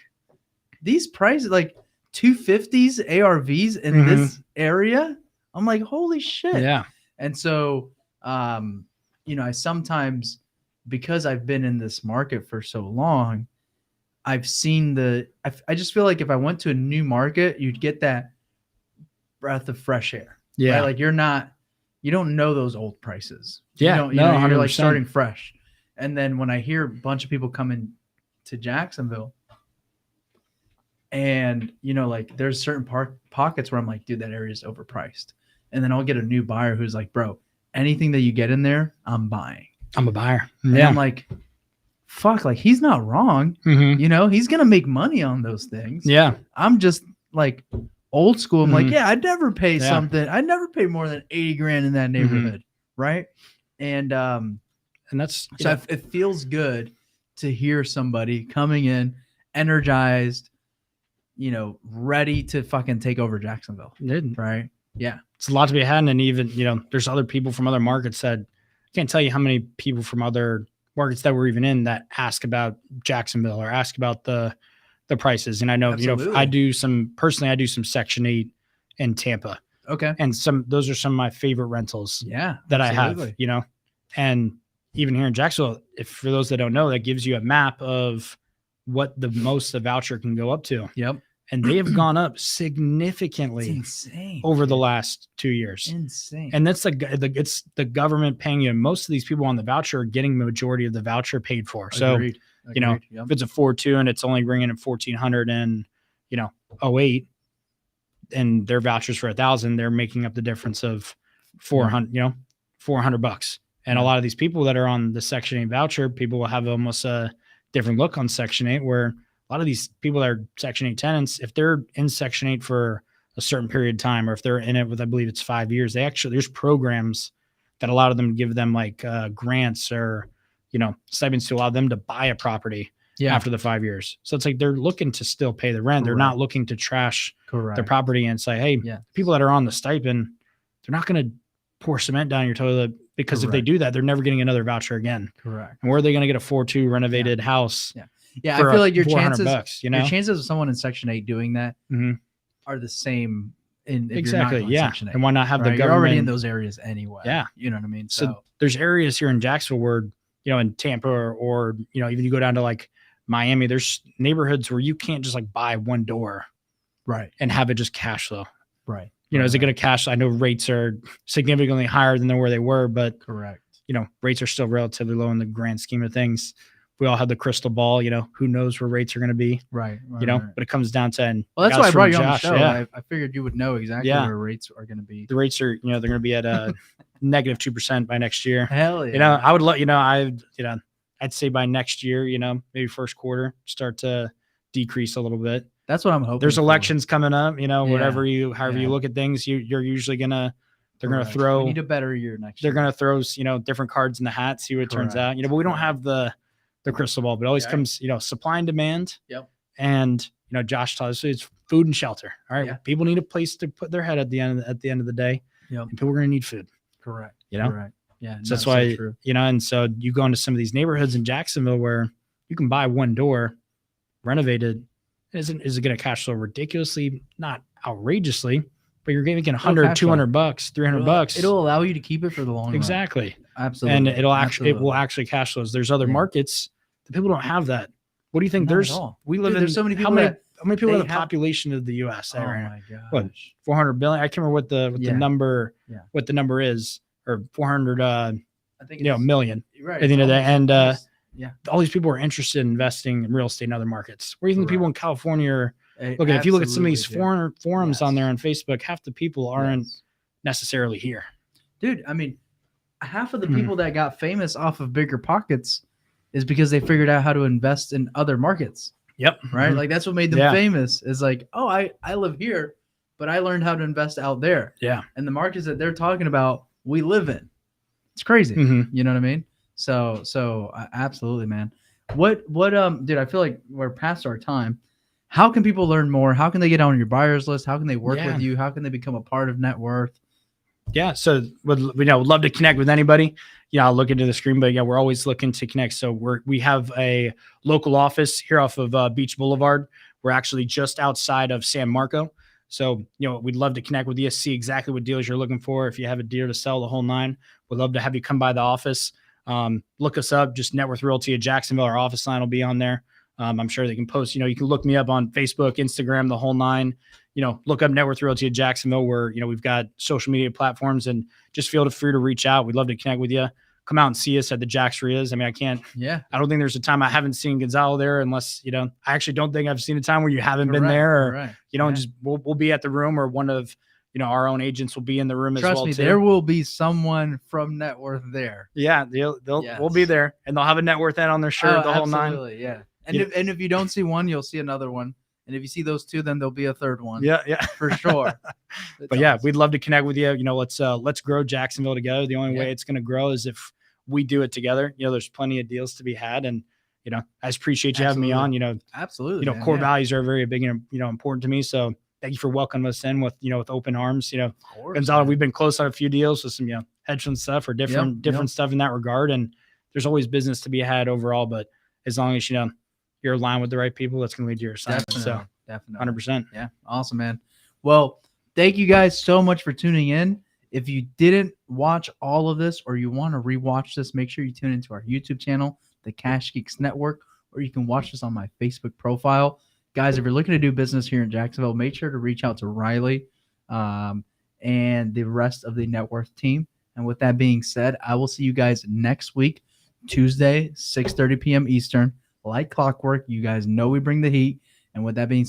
These prices, like 250s ARVs in this area. I'm like, holy shit. Yeah. And so, you know, I sometimes, because I've been in this market for so long, I've seen I just feel like if I went to a new market, you'd get that breath of fresh air. Yeah. Right? Like you don't know those old prices. Yeah. You know, you're like 100%. starting fresh. And then when I hear a bunch of people coming to Jacksonville and, you know, like there's certain pockets where I'm like, dude, that area is overpriced. And then I'll get a new buyer who's like, bro, anything that you get in there, I'm buying. I'm a buyer. And I'm like, fuck, like he's not wrong. Mm-hmm. You know, he's going to make money on those things. Yeah. I'm just like old school. I'm like, yeah, I'd never pay something. I'd never pay more than 80 grand in that neighborhood. Right. And that's, so it feels good to hear somebody coming in energized, you know, ready to fucking take over Jacksonville. Right. Yeah. It's a lot to be had. And even, you know, there's other people from other markets that I can't tell you how many people from other markets that we're even in that ask about Jacksonville or ask about the prices. And I know, Absolutely. you know, I do some Section 8 in Tampa. Okay. And those are some of my favorite rentals that I have, you know, and even here in Jacksonville, for those that don't know, that gives you a map of what the most the voucher can go up to. Yep. And they have gone up significantly insane, over the last 2 years. Insane. And that's it's the government paying you. Most of these people on the voucher are getting the majority of the voucher paid for. So, Agreed. you know, if it's a 4.2 and it's only bringing in 1,400 and, you know, 08 and their vouchers for 1,000, they're making up the difference of 400, you know, $400. And a lot of these people that are on the Section 8 voucher, people will have almost a different look on Section 8, where a lot of these people that are Section 8 tenants, if they're in Section 8 for a certain period of time, or if they're in it with, I believe it's 5 years, there's programs that allow them to give them like grants or, you know, stipends to allow them to buy a property after the 5 years. So it's like they're looking to still pay the rent. They're not looking to trash their property and say, hey, people that are on the stipend, they're not going to pour cement down your toilet, because if they do that, they're never getting another voucher again. Correct. And where are they going to get a 4.2 renovated house? Yeah, I feel like your chances, $400, you know, your chances of someone in Section 8 doing that are the same. Exactly. You're not Section 8, and why not have the government? You're already in those areas anyway. Yeah. You know what I mean? So there's areas here in Jacksonville where, you know, in Tampa or you know, even you go down to like Miami, there's neighborhoods where you can't just like buy one door, right, and have it just cash flow. Right. You know, is it going to cash? I know rates are significantly higher than where they were, but correct. You know, rates are still relatively low in the grand scheme of things. we all have the crystal ball, who knows where rates are going to be, Right. but it comes down to, and well, that's guys why I from brought you on the Josh, show. yeah. I figured you would know exactly Yeah. where rates are going to be. The rates are, they're going to be at a negative 2% by next year. Hell yeah. I would let, I'd say by next year, maybe first quarter start to decrease a little bit. That's what I'm hoping. There's for. elections coming up, however Yeah. you look at things, you're usually they're going to Correct. throw, We need a better year next they're year. going to throw, different cards in the hat, see what it turns out, but we don't Correct. have the crystal ball, but it always Okay. comes, supply and demand. Yep. And, Josh taught us it's food and shelter. All right. Yeah. People need a place to put their head at the end of the day. Yep. And people are going to need food. Correct. Correct. Yeah. So that's why, and so you go into some of these neighborhoods in Jacksonville where you can buy one door, renovated. Is it going to cash flow ridiculously? Not outrageously, but you're getting $100, $200, $300. It'll allow you to keep it for the long run. Exactly. Absolutely. And it will actually cash flows. There's other markets that people don't have that. What do you think? Not at all. We live Dude, in there's so many people. how many people in the have- population of the U.S. Oh right now? my gosh. What, 400 billion? I can't remember what the number what the number is, or 400 I think million. Right. At the end of the day. And yeah, all these people are interested in investing in real estate in other markets. Where even the people in California are, look, if you look at some of these foreign forums on there on Facebook, half the people aren't necessarily here. Dude, I mean, half of the people that got famous off of Bigger Pockets is because they figured out how to invest in other markets. Yep. Right. Like that's what made them famous, is like, oh, I live here, but I learned how to invest out there. Yeah. And the markets that they're talking about, we live in. It's crazy. You know what I mean? So absolutely, man. What dude, I feel like we're past our time. How can people learn more? How can they get on your buyers list? How can they work with you? How can they become a part of NetWorth? Yeah. So would love to connect with anybody. I'll look into the screen, but we're always looking to connect. So we have a local office here off of Beach Boulevard. We're actually just outside of San Marco. So, we'd love to connect with you, see exactly what deals you're looking for. If you have a deal to sell, the whole nine, we'd love to have you come by the office. Look us up, just NetWorth Realty of Jacksonville. Our office line will be on there. I'm sure they can post, you can look me up on Facebook, Instagram, the whole nine. Look up NetWorth Realty of Jacksonville, where, we've got social media platforms, and just feel free to reach out. We'd love to connect with you. Come out and see us at the Jax Rias. I mean, I don't think there's a time I haven't seen Gonzalo there, unless, I actually don't think I've seen a time where you haven't been there, or, and just, we'll be at the room, or one of, our own agents will be in the room as well. Trust me, too. there will be someone from NetWorth there. Yeah. We'll be there, and they'll have a NetWorth ad on their shirt, the whole nine. Yeah. And if you don't see one, you'll see another one. And if you see those two, then there'll be a third one. Yeah. For sure. But awesome. We'd love to connect with you. Let's grow Jacksonville together. The only way it's going to grow is if we do it together. There's plenty of deals to be had, and I just appreciate you having me on. Absolutely. Core values are very big and important to me. So thank you for welcoming us in with with open arms. Of course, Gonzalo, we've been close on a few deals with some hedge fund stuff or different stuff in that regard, and there's always business to be had overall. But as long as you're aligned with the right people, that's going to lead to your assignment. Definitely. 100%. Yeah. Awesome, man. Well, thank you guys so much for tuning in. If you didn't watch all of this, or you want to rewatch this, make sure you tune into our YouTube channel, the Cash Geeks Network, or you can watch this on my Facebook profile. Guys, if you're looking to do business here in Jacksonville, make sure to reach out to Riley and the rest of the NetWorth team. And with that being said, I will see you guys next week, Tuesday, 6:30 p.m. Eastern. Like clockwork, you guys know we bring the heat. And with that being said,